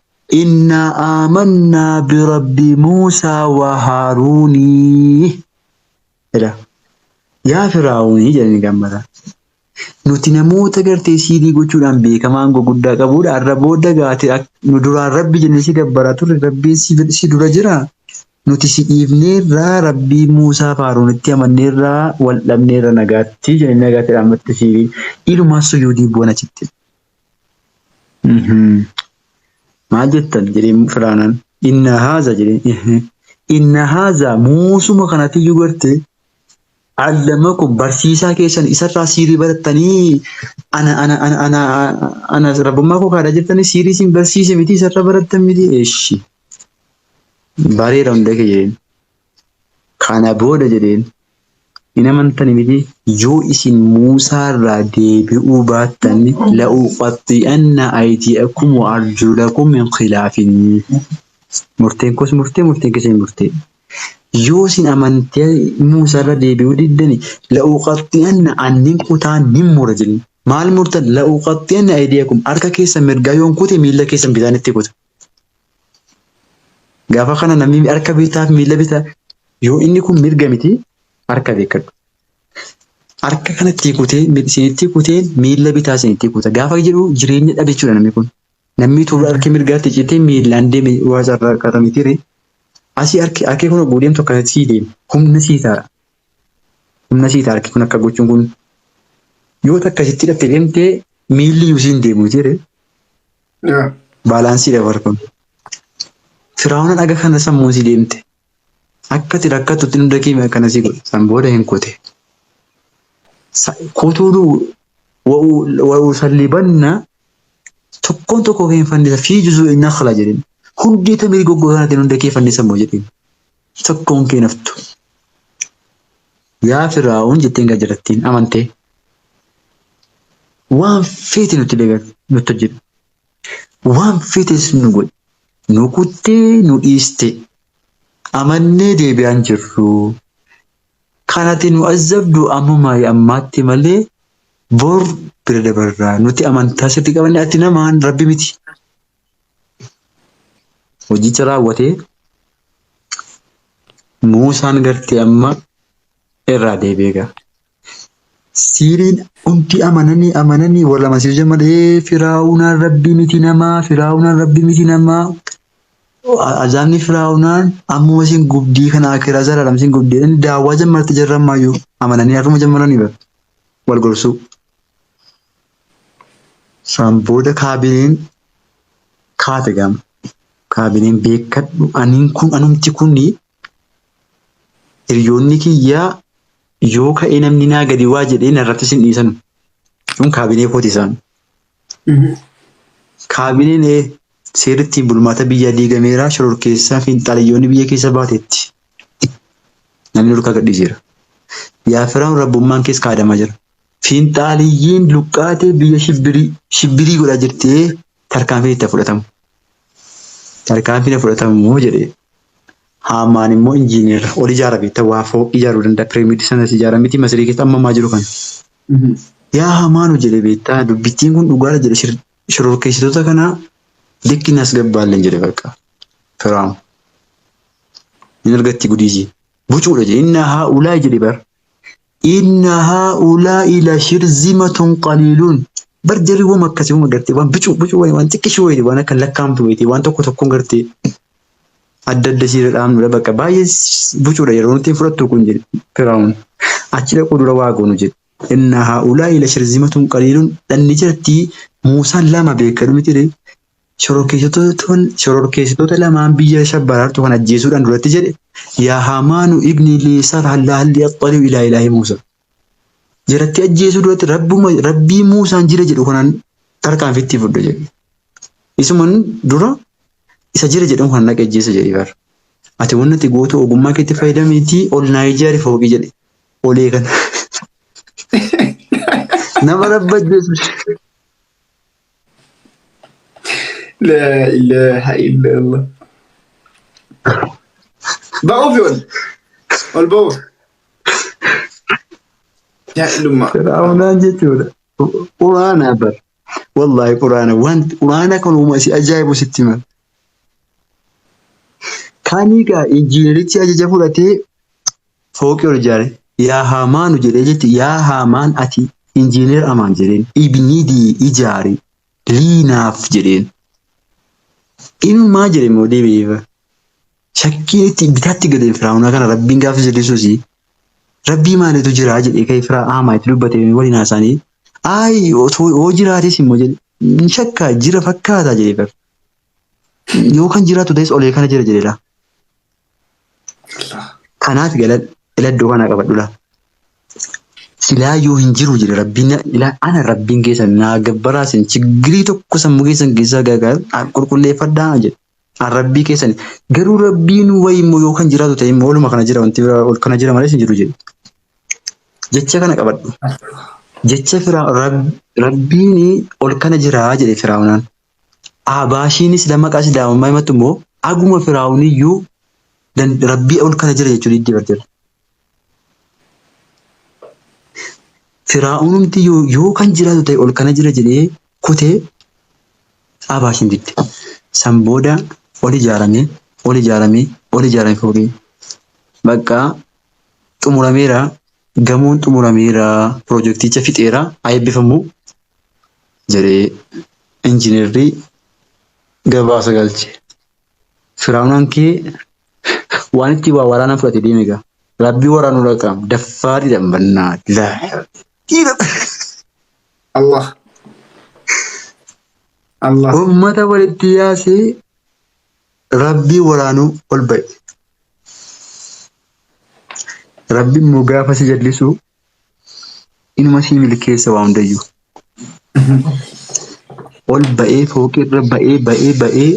innaa aamannaa birabbi Muusaa wa Haaruunii. Yaa Firaa'uunii jedhanii gammada. Nuti namoota gartee siirii gochuudhaan beekamaan guguddaa qabuudha. Har'a booda gaatee nu duraan rabbi jennee si gabbaraa turre rabbiin si dura jira. Nuti si dhiifneerraa rabbii Muusaa fi Haaruunitti amanneerraa wal dhabneerra nagaatti jedhanii nagaatti dhaammatti siirii. Ilumaas sujuudii bu'an achitti. Maal jettan jedhee Firaa'uunaan inna haaza jedhee inna haaza Muusuma kanatiyyuu gartee allamakum barsiisaa keessan isarraa siirii barattanii ana rabbummaa koo kaadha jettanii siirii isin barsiise miti isarra barattan miti eeshi bareeda hunda kee jedheen kana booda jedheen hin amantani miti yoo isin Muusaarraa deebi'uu baattan la'uqaxxi'anna aydiyakum wa arjulakum min khilaafin murteen koos murteen keessan murtee. Yoo isin amantee Muusaarra deebi'uu diddani la'uqaxxi'anna annin kutaan nin mura jedhin. Maal murtan la'uqaxxi'anna aydiyakum harka keessan mirgaa yoon kute miila keessan bitaan itti kuta. Gaafa kana namni harka bitaa fi miila bitaa yoo inni kun mirga miti harka beekadhu. Harka kanatti kutee isinitti kuteen miila bitaa isinitti kuta. Gaafa jedhu jireenya dhabe jechuudha namni kun. Namni tuuba harki mirgaatti citee miilaan deeme waa sarara qatamitiire. Asii harki kun gudeemtu akkasitti sii deema. Humna sii ta'a. Harki kun akka gochuun kun yoo akkasitti dhaftee deemtee miilli yuusiin deemu jire. Baalaansii dhabu harkuun. Firaa'uun dhaga kana sammuu sii deemte. Akkati rakkatutti nu dakii akkana sii godhe. San booda hin kute. Kutuudhu wa'uu sallibanna tokkoon tokko kan hin fannisa fi juzuu inni akhala jedhin. Hundi tamii goggoo kanatti hunda kee fannisa moo jedheen tokkoon kee naftu. Yaa Firaa'uun jetteen gajarattiin amantee waan feete nutti nutti hojjetu. Waan feetes nu godhe nu kuttee nu dhiiste amannee deebi'aan jirru. Kanatti nu azabdu ammaatti malee bor bira dabarraa nuti amantaa sirrii qabanne ati namaan rabbi miti. Hojicha raawwatee Muusaan gartee amma irraa deebi'eega. Siiriin hundi amananii warra amansiisu malee Firaa'uunaan rabbi miti namaa. Azaabni Firaa'uunaan ammuma isin gubdii kana akiraa zaraadhaan isin gubdeedhaan daawwaa jammarti jarrammaayyuu amananii har'uma jammaranii wal gorsuu. San booda kaabineen kaate gama. Kaabineen beekadhu anumti kunni hiriyoonni kiyyaa yoo ka'ee namni naa gadi waa jedhee narratti sin dhiisan. Kun kaabinee kooti isaan. Kaabineen seerittiin bulmaata biyyaa diigameera shororkeessaa fi xalayyoonni biyya keessa baateetti. Namni dhulka gadhiiseera. Yaa Firaa'uun rabbummaan keessa kaadamaa jira. Fiinxaaliyyiin luqqaatee biyya shibbirii godhaa jirtee tarkaanfii itti fudhatamu. Tarkaanfii fudhatamu jedhee Haamaan immoo injiineera ol ijaarame waa fooq ijaaruu danda'a. Pireemidii sanas ijaaramiti Masirii keessa ammamaa jiru kan. Yaa Haamaanu jedhee beektaa dubbittiin kun dhugaadha jedhe shororkeessitoota kanaa likkinas gabbaalleen jedhe bakka Firaa'uun. Inni argatti gudiisii bucuudha jedhe inni haa ulaa jedhe bar inna haa'ulaa'i lashirzimatun qaliiluun. Bar jarri waan akkasii waan gartee waan bicuu waan xiqqishuu wayiiti waan akka lakkaa'amtu wayiiti waan tokkoon gartee adda adda siira dhaamnudha bakka baay'ee bucuudha yeroo nuti fudhattu kun jedhe Firaa'uun achi dhaquu dura waa goonu jedhe. Inna haa'ulaa'i lashirzimatun qaliiluun dhanni jirti Muusaan lama beekanu miti shororkeessitoota lamaan biyya shabbaraartu kan ajjeesuudhaan duratti jedhe yaa Haamaanu ibni lii sarhan la'allii axxali'u ilaa ilaahi Muusaa. Jiratti ajjeesuu duratti rabbii Muusaan jira jedhu kanaan tarkaanfitti fudhu jedhe. Isuman dura isa jira jedhamu kan naqa ajjeesa jedhe bara. Ati wanti ati gootu ogummaa keetti fayyadamiitii ol naa ijaari fooqii jedhe. Olee kana. Nama rabba ajjeesu. لا إله إلا الله. بأوفيون والبوف يا لما Firaa'uunaan jechuudha. Quraanaa bar. Wallaahi quraana wanti quraana kan uuma si ajaa'ibu sitti hima. Kaaniigaa injiinerichi ajaja fudhatee fooqii ol ijaare. Yaa Haamaanu jedhee jetti yaa Haamaan ati injiineer amaan jedheen ibnidii ijaari liinaaf jedheen. Ilmaa jedhe immoo deebi'eefa. Shakkiin itti bitaatti galee Firaa'uunaa kana rabbiin gaafa jallisuusi. Rabbii maalitu jira jedhee ka'ee Firaa'aamaa itti dubbate waliin haasanii. Ayi hoo jiraates immoo jedhe shakkaa jira fakkaataa jedhee bara. Yookaan jiraatu ta'es olee kana jira jedheedha. Kanaaf iladdoo kana qabadhudha. Silaa yoo hin jiru jedhe rabbiin ana rabbiin keessan naa gabbaraasin chiggirii tokko sammuu keessan keessaa gaagaa qulqulleeffadhaa jedhe. Rabbii keessan garuu rabbiin wayii immoo yookaan jiraatu ta'e immoo oluma kana jira wanti ol kana jira malees hin jiru jedhe. Jecha kana qabadhu. Jecha rabbiin ol kana jira jedhe Firaa'uunaan. Abaashiinis dammaqaas daa'imummaa himatu immoo aguma Firaa'uuniyyuu rabbii ol kana jira jechuun itti barteera. Firaa'uunumti yoo kan jiraatu ta'e ol kana jira jedhee kutee abaashiin didde. San booda ol ijaaramee fooqii. Bakka xumurameera gamoon xumurameera piroojeekticha fixeera eebbifamu jedhee injiineerrii gabaasa galche. Firaa'uunaan kee waan itti waa waraana fudhate deeme egaa. Rabbii waraanuu dhaqaam daffaadhiidhaan bannaa الله الله ummata walitti yaasee rabbii waraanuu ol ba'e. Rabbiin immoo gaafa si jallisu inuma sii milkeessa waa hundayyuu. Ol ba'ee fooqirra ba'ee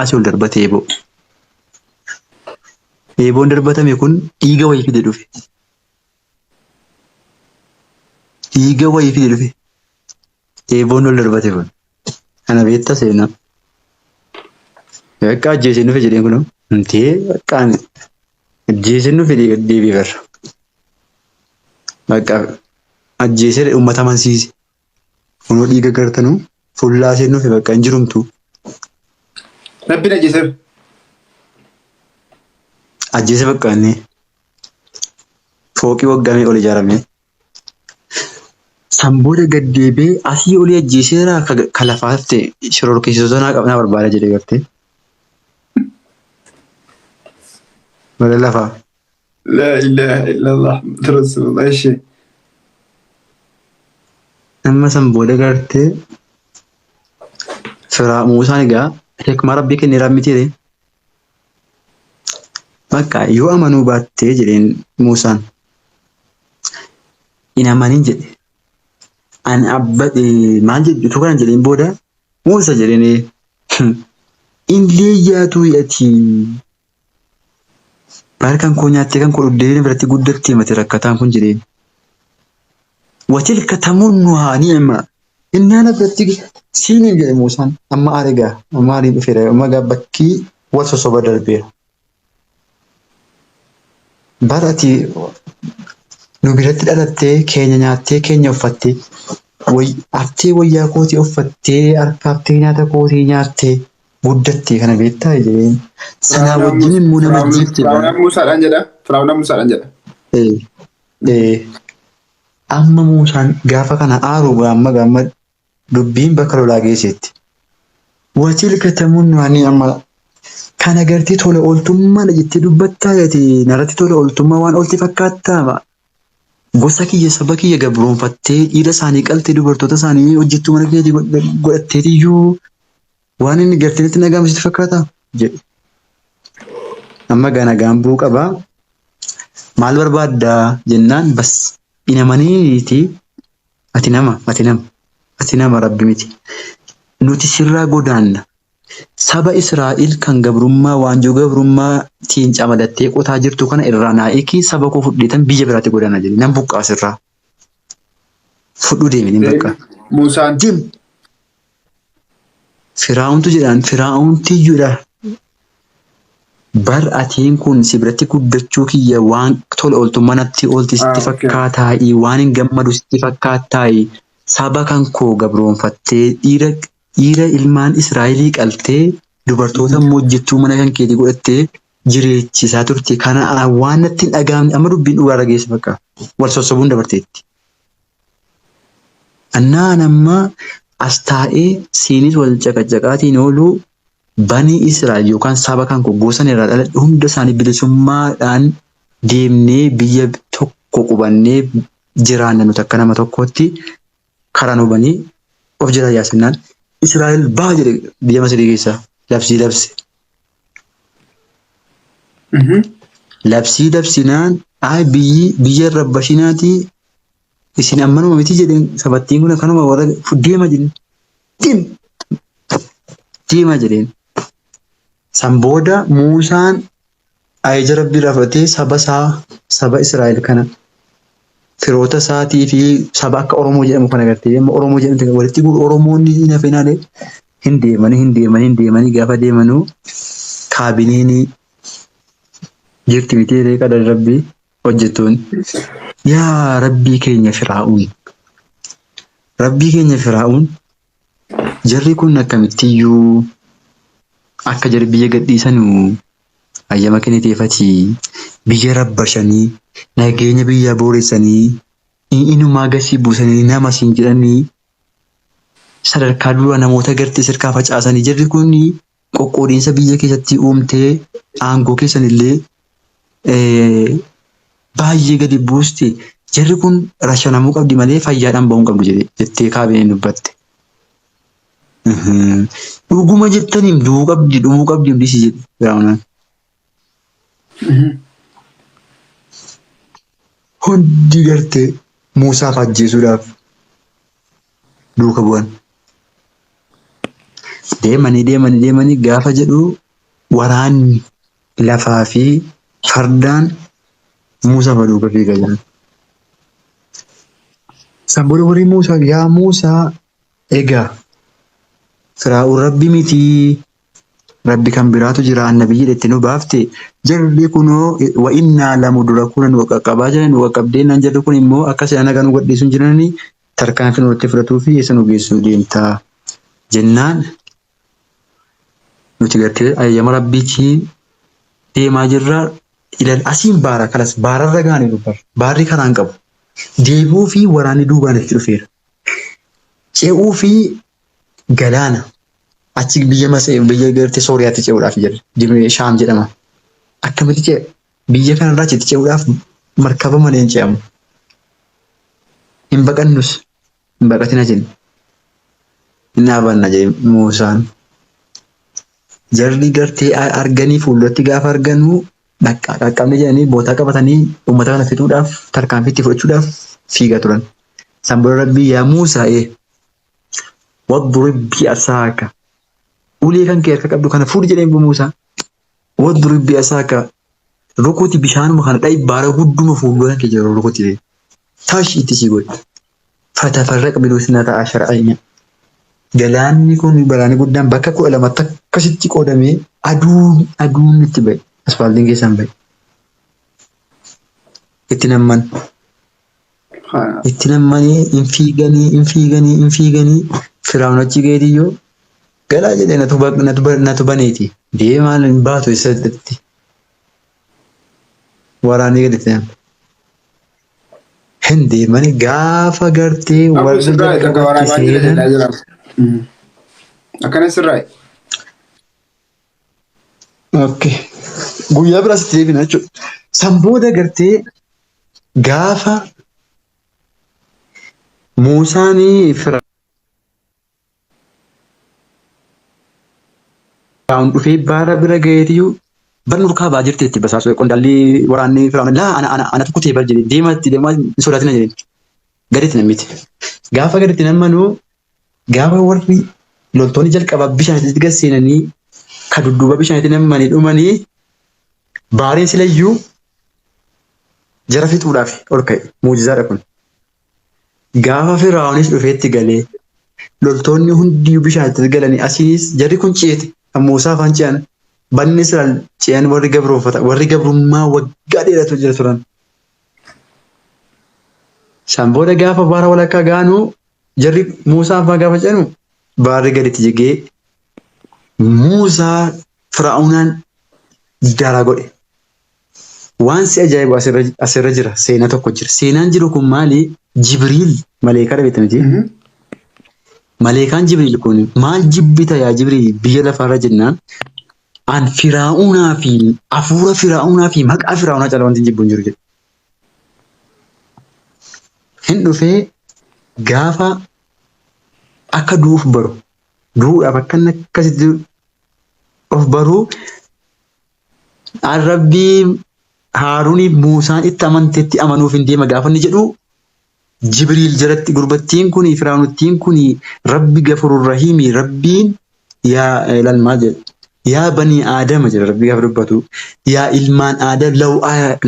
asii ol darbatee eeboo. Eeboon darbatame kun dhiiga wayii fide dhufe. Dhiiga wayii fide dhufe. Eeboon ol darbate kun. Kana beektaa seenaa. Bakka ajjeeseen dhufe jedheen kun intee bakka ajjeeseen dhufe deebii barra. Bakka ajjeesee uummata amansiise. Kunoo dhiiga gartanuu fuullaaseen dhufe bakka hin jirumtu. ربنا جسر Ajjeese bakka inni fooqii waggaamee ol ijaarame. San booda gad deebi'ee asii olii ajjeeseera ka lafaaf ta'e shororkeessitoota naa barbaada jedhee gartee. Bara lafaa. لا إله إلا الله محمد رسول الله إيش Amma san booda gartee Muusaan egaa hikmaa rabbii kenneeraaf mitiire. Bakka yoo amanuu baattee jedheen Muusaan. Hin amanin jedhe. Ani abbadhe maal jedhu kana jedheen booda Muusaa jedheen illee yaatu ati barkan koo nyaattee kan koo dhugdee biratti guddattee mate rakkataan kun jedheen. Watilka tamunnuhaa ni'ma. Inni ana biratti siiniin jedhe Muusaan amma arigaa amma arii dhufeera amma gaabbakkii wal sosoba darbeera. Barati nu biratti dhalattee keenya nyaattee keenya uffattee haftee wayyaa kootii uffattee harkaaftee nyaata kootii nyaattee guddattee kana beektaa jedheen. Sanaa wajjin immoo nama jiibte. Firaa'uun Muusaadhaan jedha. Firaa'uun Muusaadhaan jedha. Amma Muusaan gaafa kana aaru gamma dubbiin bakka lolaa geessetti. Watilka tamunnaani amma kan agartee tola ooltummaadha jettee dubbattaa yaati narratti tola ooltummaa waan oolti fakkaattaa gosa kiyya saba kiyya gabroonfattee dhiira isaanii qaltee dubartoota isaanii hojjettuu mana keetii godhatteetiyyuu waan inni garteetti nagaamsitti fakkaata jedhe. Amma nagaan bu'uu qabaa. Maal barbaaddaa jennaan bas inamaniiti ati nama rabbi miti. Nuti sirraa godaanna. Saba Israa'el kan gabrummaa waanjoo gabrummaatiin camadattee qotaa jirtu kana irraa naa'ikii saba koo fudheetan biyya biraatti godaana jedhe. Nan buqqaas irraa. Fudhuu deemanii bakka. Muusaan. Firaa'untu jedhaan firaa'untiyyuudha. Bar atiin kun si biratti guddachuu kiyya waan tola ooltummaa natti oolti sitti fakkaataa'i waan hin gammadu sitti fakkaataa'i saba kan koo gabroonfattee dhiira ilmaan Israa'elii qaltee dubartoota immoo hojjettuu mana kan keetii godhattee jireechisaa turte. Kana waan natti hin dhagahamne amma dubbiin dhugaa dhageessa bakka wal sossobuun dabarteetti. Annaan amma as taa'ee siinis wal caqacaqaatiin oolu banii Israa'el yookaan saba kan gosan irraa dhaladhe hunda isaanii bilisummaadhaan deemnee biyya tokko qubannee jiraanna nuti akka nama tokkotti karaa nu banii of jala yaasannaan. Israa'el baa jedhe biyya Masirii keessaa labsii labse. Labsii labsinaan biyya rabbashinaati isin ammanuma miti jedheen sabattiin kun akkanuma warra deema jedheen deema jedheen. San booda Muusaan ajaja rabbii rafatee saba Israa'el kana firoota isaatii fi saba akka Oromoo jedhamu kan agartee Oromoo jedhamte walitti guuru Oromoonni nafeenaalee hin deemanii gaafa deemanuu kaabineen jirti miti qadar rabbii hojjettoonni. Yaa rabbii keenya Firaa'uun jarri kun akkamittiyyuu akka jarri biyya gadhiisanuu ayyama kenniteeffatii biyya rabbashanii nageenya biyya booressanii inumaa gasii buusanii nama siin jedhanii sadarkaa duraa namoota gartee sirkaa facaasanii jarri kun qoqqoodiinsa biyya keessatti uumtee aangoo keessanillee baay'ee gadi buuste jarri kun rashanamuu qabdi malee fayyaadhaan ba'uu qabdu jettee kaabineen dubbatte. Dhuguma jettaniin dhumuu qabdi ibdisi jedhe Firaa'unaan. Hundi gartee Muusaaf ajjeesuudhaaf duuka bu'an. Deemanii gaafa jedhu waraanni lafaa fi fardaan Muusaaf duuka fiigaa jiran. Sabboon warri Muusaa yaa Muusaa egaa Firaa'uun rabbi mitii rabbi kan biraatu jira annabii jedhetti nu baafte jarri kunoo wa innaa lamudrakuuna nu qaqqabaa jiran nu qaqqabdeennan jarri kun immoo akka se'an nagaa nu gadhiisuun jiranii tarkaanfii nutti fudhatuu fi eessa nu geessuu deemtaa jennaan nuti gartee ayyama rabbiitii deemaa jirra ilal asiin baara kalas baararra gaanii dubbar baarri karaan qabu deebuu fi waraanni duubaan itti dhufeera ce'uu fi galaana achi biyya gartee Sooriyaatti ce'uudhaaf jedhe Shaam jedhama. Akkamitti ce'a biyya kanarraa achitti ce'uudhaaf markaba malee hin ce'amu. Hin baqannus hin baqatina jenne. Hin dhaabanna jedhe Muusaan. Jarri gartee arganii fuulduratti gaafa arganuu qaqqabne jedhanii bootaa qabatanii uummata kana fixuudhaaf tarkaanfii itti fudhachuudhaaf fiigaa turan. Sanbata rabbii yaa Muusaa واضرب بأساك ulee kan kee harka qabdu kana fuudhi jedheen Muusaa. Waddurib bi'asaaka rukuti bishaanuma kana dha'i baara gudduma fuuldura kee jiru rukuti taash itti si godhe. Fatafarraq biluusnata ashara ayna. Galaanni kun balaani guddaan bakka 12 akkasitti qoodamee aduun itti ba'e asfaaltiin keessaan ba'e. Itti nammanii hin fiiganii Firaa'uun achi geetiyyoo galaa jedhee natu baneeti deemaan hin baatu isatti waraanee gaditti nama. hin deemani gaafa gartee Abu warri sirraa takka jalqabatti waraabaa jira seenan. jedhaa jira. Akkana sirraa. Okay. Guyyaa biraas itti deebina jechuudha. San booda gartee gaafa Muusaanii Firaa'uun dhufee baara bira ga'eetiyyuu barni urkaa ba'aa jirti itti basaasuu qondaalli waraanni Firaa'uun laa ana tokko ta'e bar jedhee deemaa hin sodaatina jedheen gaditti nammiti. Gaafa gaditti nammanuu gaafa warri loltoonni jalqabaa bishaanitti gad seenanii ka dudduuba bishaanitti nammanii dhumanii baariin silayyuu jara fixuudhaaf ol ka'e muujizaadha kun. Gaafa Firaa'uunis dhufeetti galee loltoonni hundi bishaanitti galanii asiinis jarri kun ceete kan Muusaa afaan ce'an banni Israa'el ce'an warri gabrummaa waggaa dheeratu jira turan. San booda gaafa baara walakkaa gaanu jarri Muusaa afaan gaafa ce'anu baarri gaditti jigee Muusaa Firaa'uunaan dara godhe. Waan si ajaa'ibu asirra jira seenaa tokko jira. Seenaan jiru kun maali? Jibriil maleekaa beekta miti. Maleekaan Jibriil kun maal jibbita yaa Jibriil biyya lafaarra jennaan an Firaa'uunaa fi hafuura Firaa'uunaa fi maqaa Firaa'uunaa caalaa wanti jibbu hin jiru jedhe. Hin dhufee gaafa akka du'uuf baru du'uudhaaf akka inni akkasitti of baruu Rabbii Haaruuniif Muusaan itti amanteetti amanuuf hin deema gaafa inni jedhu Jibriil jalatti gurbattiin kuni Firaa'uunittiin kuni Rabbi Gafurur Rahiimi Rabbiin yaa ilaalmaa jedha. Yaa banii Aadama jedha Rabbi gaafa dubbatu. Yaa ilmaan Aadam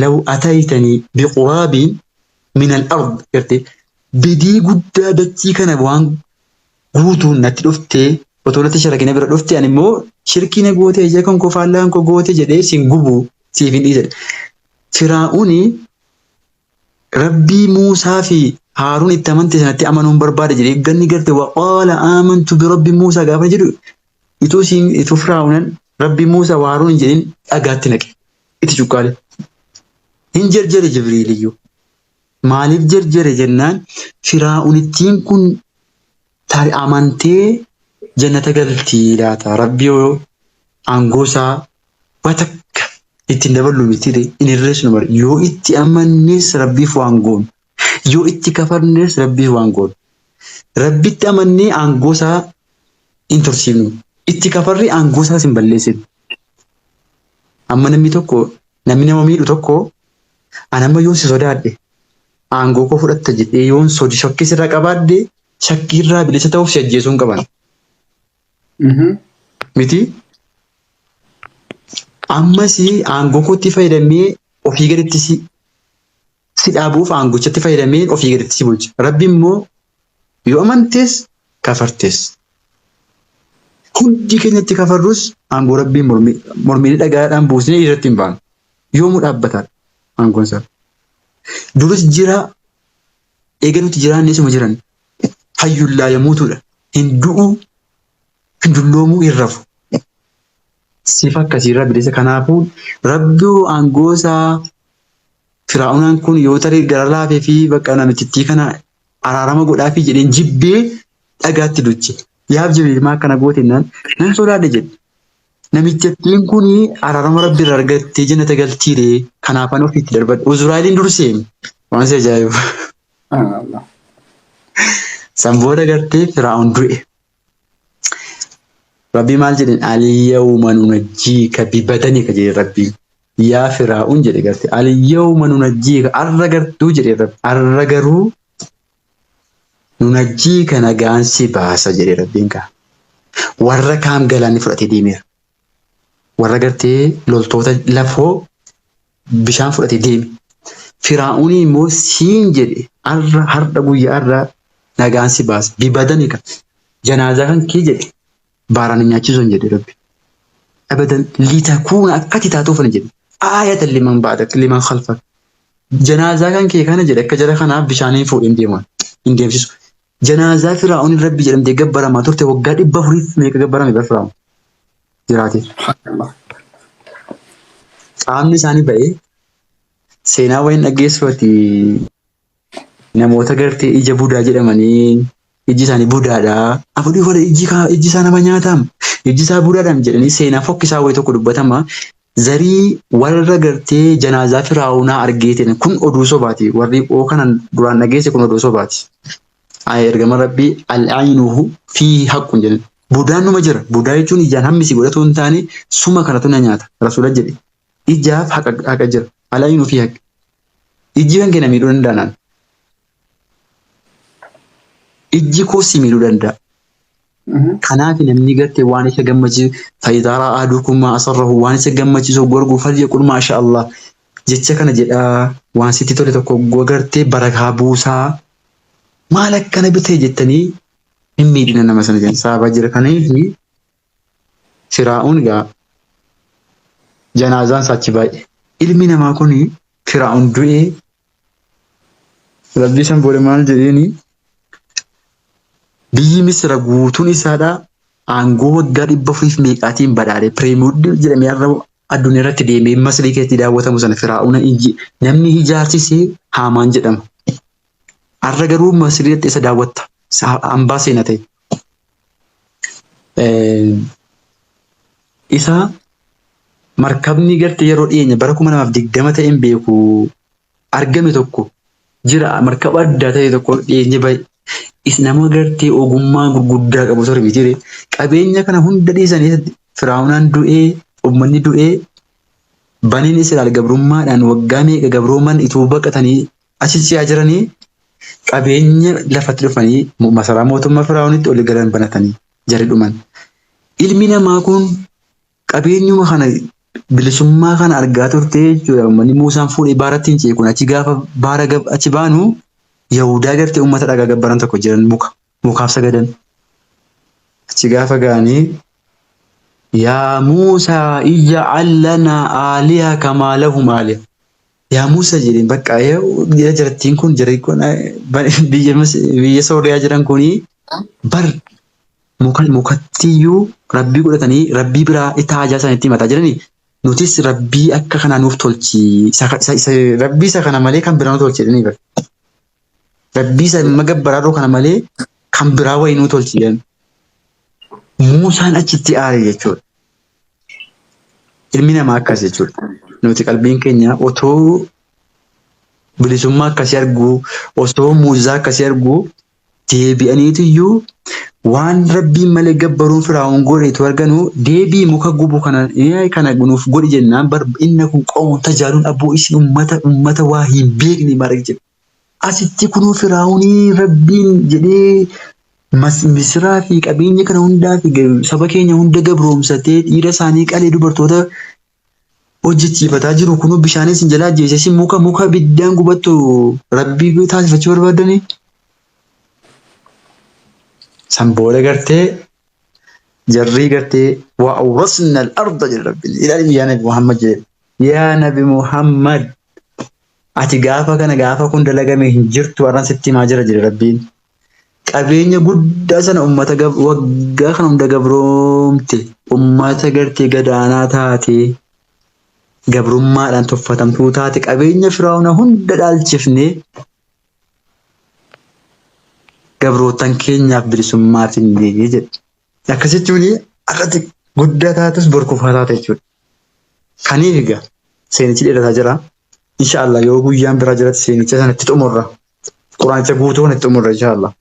law ataytanii biquraabiin min al-ard jirti. Bidii guddaa dachii kana waan guutuun natti dhuftee otoo natti sharakina bira dhuftee ani immoo shirkii na gootee ija kan koo faallaan koo goote jedhee sin gubu siif hin dhiisedha. Firaa'uuni Rabbii Muusaa fi Haaruun itti amante sanatti amanuun barbaada jedhee ganni garte waqaala aamantu birabbi Muusaa gaafa jedhu ituu Firaa'uunan Rabbi Muusaa wa Haaruun hin jedhin dhagaatti naqe itti cuqqaale. Hin jarjare Jibriiliyyuu. Maaliif jarjare jennaan Firaa'uunittiin kun taari amantee jannata galtii laata Rabbi aangoosaa watakka ittiin dabaluu miti in irrees nu bari yoo itti amannees Rabbiif waan goonu yoo itti kafarnees Rabbiif waan goonu Rabbitti amannee aangoosaa hin tursiifnu itti kafarree aangoosaa hin balleessinu. Amma namni nama miidhu tokko an amma yoon si sodaadhe aangoo koo fudhatta jedhee yoon shakkii sirraa qabaadde shakkiirraa bilisa ta'uuf si ajjeesuu hin qaban. Miti ammas aangoo kootti fayyadamee ofii gaditti si dhaabuuf aangochatti fayyadamee ofii gaditti si bulcha. Rabbi immoo yoo amantees kafartees hundi keenyatti kafarrus aangoo Rabbiin mormii dhagaadhaan buusnee irratti hin baanu. Yoomuu dhaabbata aangoon isaa. Duris jira eega nuti jiraannee suma jiran hayyullaa yamuutudha. Hin du'u hin dulloomuu hin rafu. Sifa akkasiirraa bilisa kanaafuu Rabbi aangoo isaa Firaa'uunaan kun yoo tarii gara laafee fi bakka namichittii kana araarama godhaafii jedheen jibbee dhagaatti duche. Yaaf Jibriil maa akkana gootennaan nan sodaadhe jedhe. Namichittiin kun araarama Rabbi irraa argattee jannata galtiiree kanaafan ofiitti darbadhe. Uzraa'eliin dursee waan si ajaa'ibu. San booda gartee Firaa'uun du'e. Rabbi maal jedhen al-yawma nunajjiika bibadanika jedhe Rabbiin. Yaa Firaa'uun jedhe garte al-yawma nunajjiika arra gartuu jedhe Rabbi. Arra garuu nunajjiika nagaan si baasa jedhe Rabbiin kaa. Warra kaam galaanni fudhatee deemeera. Warra gartee loltoota lafoo bishaan fudhatee deeme. Firaa'uun immoo siin jedhe har'a guyyaa arraa nagaan si baasa. Bibadanika janaazaa kan kee jedhe. Baaraan nyaachisuun jedhe Rabbi. Abadan litakuuna akkati taatuuf ni jedhe. Aayatan liman ba'dak liman khalfak. Janaazaa kan kee kana jedhe akka jara kanaaf bishaaniin fuudhee hin deemsisu. Janaazaa Firaa'uun Rabbi jedhamtee gabbaramaa turte waggaa 400 meeqa gabbarame bara Firaa'uun jiraate. Qaamni isaanii ba'ee seenaa wayiin dhageessuuti namoota gartee ija budaa jedhamanii iji isaanii budaadha. Afurii wala iji isaa nama nyaatam. Iji isaa budaadhaam jedhanii seenaa fokkisaa wayii tokko dubbatama. Zarii warra gartee janaazaa Firaa'unaa argeetin kun oduu sobaati. Warri kanan duraan dhageesse kun oduu sobaati. Ergama rabbii al'aayinuhu fi haqqun jedhan. Budaan numa jira. Budaa jechuun ijaan hammisi godhatu hin taane suma kanatu na nyaata. Rasuula jedhe. Ijaaf haqa jira. Al'aayinuu fi haqqi. Ijji kan kenna miidhuu danda'an. Ijji koo si miidhuu danda'a. Kanaaf namni gartee waan isa gammachiisu faayidaa aduukummaa asarrahu waan isa gammachiisu gorguu fadhi qul maasha Allah jecha kana jedhaa waan sitti tole tokko gartee barakaa buusaa maal akkana bitee jettanii hin miidhina nama sana jedhan sababa jira kanaaf Firaa'uun gaa janaazaan saachi baay'ee ilmi namaa kun Firaa'uun du'ee rabbi san boole maal jedheeni biyyi Misira guutuun isaadha aangoo waggaa 400 meeqaatiin badhaadhe pireemuudii jedhamee har'a addunyaa irratti deemee maslii keessatti daawwatamu sana Firaa'uun namni ijaarsisee Haamaan jedhama. Har'a garuu masliitti isa daawwatta hambaa seenaa ta'e. Isa markabni gartee yeroo dhiyeenya bara 2020 ta'een beeku argame tokko jira markaba adda ta'e tokko dhiyeenya baay'ee. Nama gartee ogummaa gurguddaa qabu sorbii jire qabeenya kana hunda dhiisanii Firaa'unaan du'ee uummanni du'ee baniin Israa'el gabrummaadhaan waggaa meeqa gabrooman ituu baqatanii achitti jiranii qabeenya lafatti dhufanii masaraa mootummaa Firaa'unitti oli galan banatanii jari dhuman. Ilmi namaa kun qabeenyuma kana bilisummaa kana argaa turtee jechuudha. Uummanni Muusaan fuudhee baaratti hin ceekun achi gaafa baara achi baanu Yahudaa gartee uummata dhagaa gabbaran tokko jiran mukaaf sagadan. Achi gaafa ga'anii yaa Muusaa ij'al lanaa aaliha kamaa lahum aaliha. Yaa Muusaa jedheen bakka jarattiin kun biyya Sooriyaa jiran kuni bar mukattiyyuu rabbii godhatanii rabbii biraa itti haajaa isaaniitti himataa jiranii. Nutis rabbii akka kanaa nuuf tolchi. Rabbii isa kana malee kan biraa nu tolchi jedhanii bara. Rabbii isa magabbaraaroo kana malee kan biraa wayii nu tolchi jedhan. Muusaan achitti aare jechuudha. Ilmi namaa akkas jechuudha. Nuti qalbiin keenya otoo bilisummaa akkasii arguu, osoo muuzaa akkasii arguu deebi'aniitiyyuu waan rabbiin malee gabbaruun Firaa'uun godheetu arganu deebii muka gubu kana nuuf godhi jennaan bar inni kun qawmuun tajaajiluun abboo isin uummata waa hin beekne mara jedhu. Asitti kunuu Firaa'uunii rabbiin jedhee Misiraa fi qabeenya kana hundaa fi saba keenya hunda gabroomsatee dhiira isaanii qalee dubartoota hojjechiifataa jiru kunuu bishaanis hin jalaa ajjeesee muka biddaan gubattu rabbii taasifachuu barbaadanii. Sanbooda gartee jarrii gartee waa awwasna al-arda jedha rabbiin ilaalim yaa Nabi Muhammad jedhe yaa Nabi Muhammad ati gaafa kun dalagame hin jirtu warraan sitti himaa jira jedhe rabbiin. Qabeenya guddaa sana uummata waggaa kana hunda gabroomte uummata gartee gadaanaa taate gabrummaadhaan tuffatamtuu taate qabeenya Firaa'unaa hunda dhaalchifne gabrootan keenyaaf bilisummaa finnee jedhe. Akkasitti akkati guddaa taatus borkufaa taate jechuudha. Kaniif egaa seenichi dheerataa jira. Inshaallah yoo guyyaan biraa jiratti seenicha sanatti xumurra. Quraanicha guutuu kanatti xumurra inshaallah.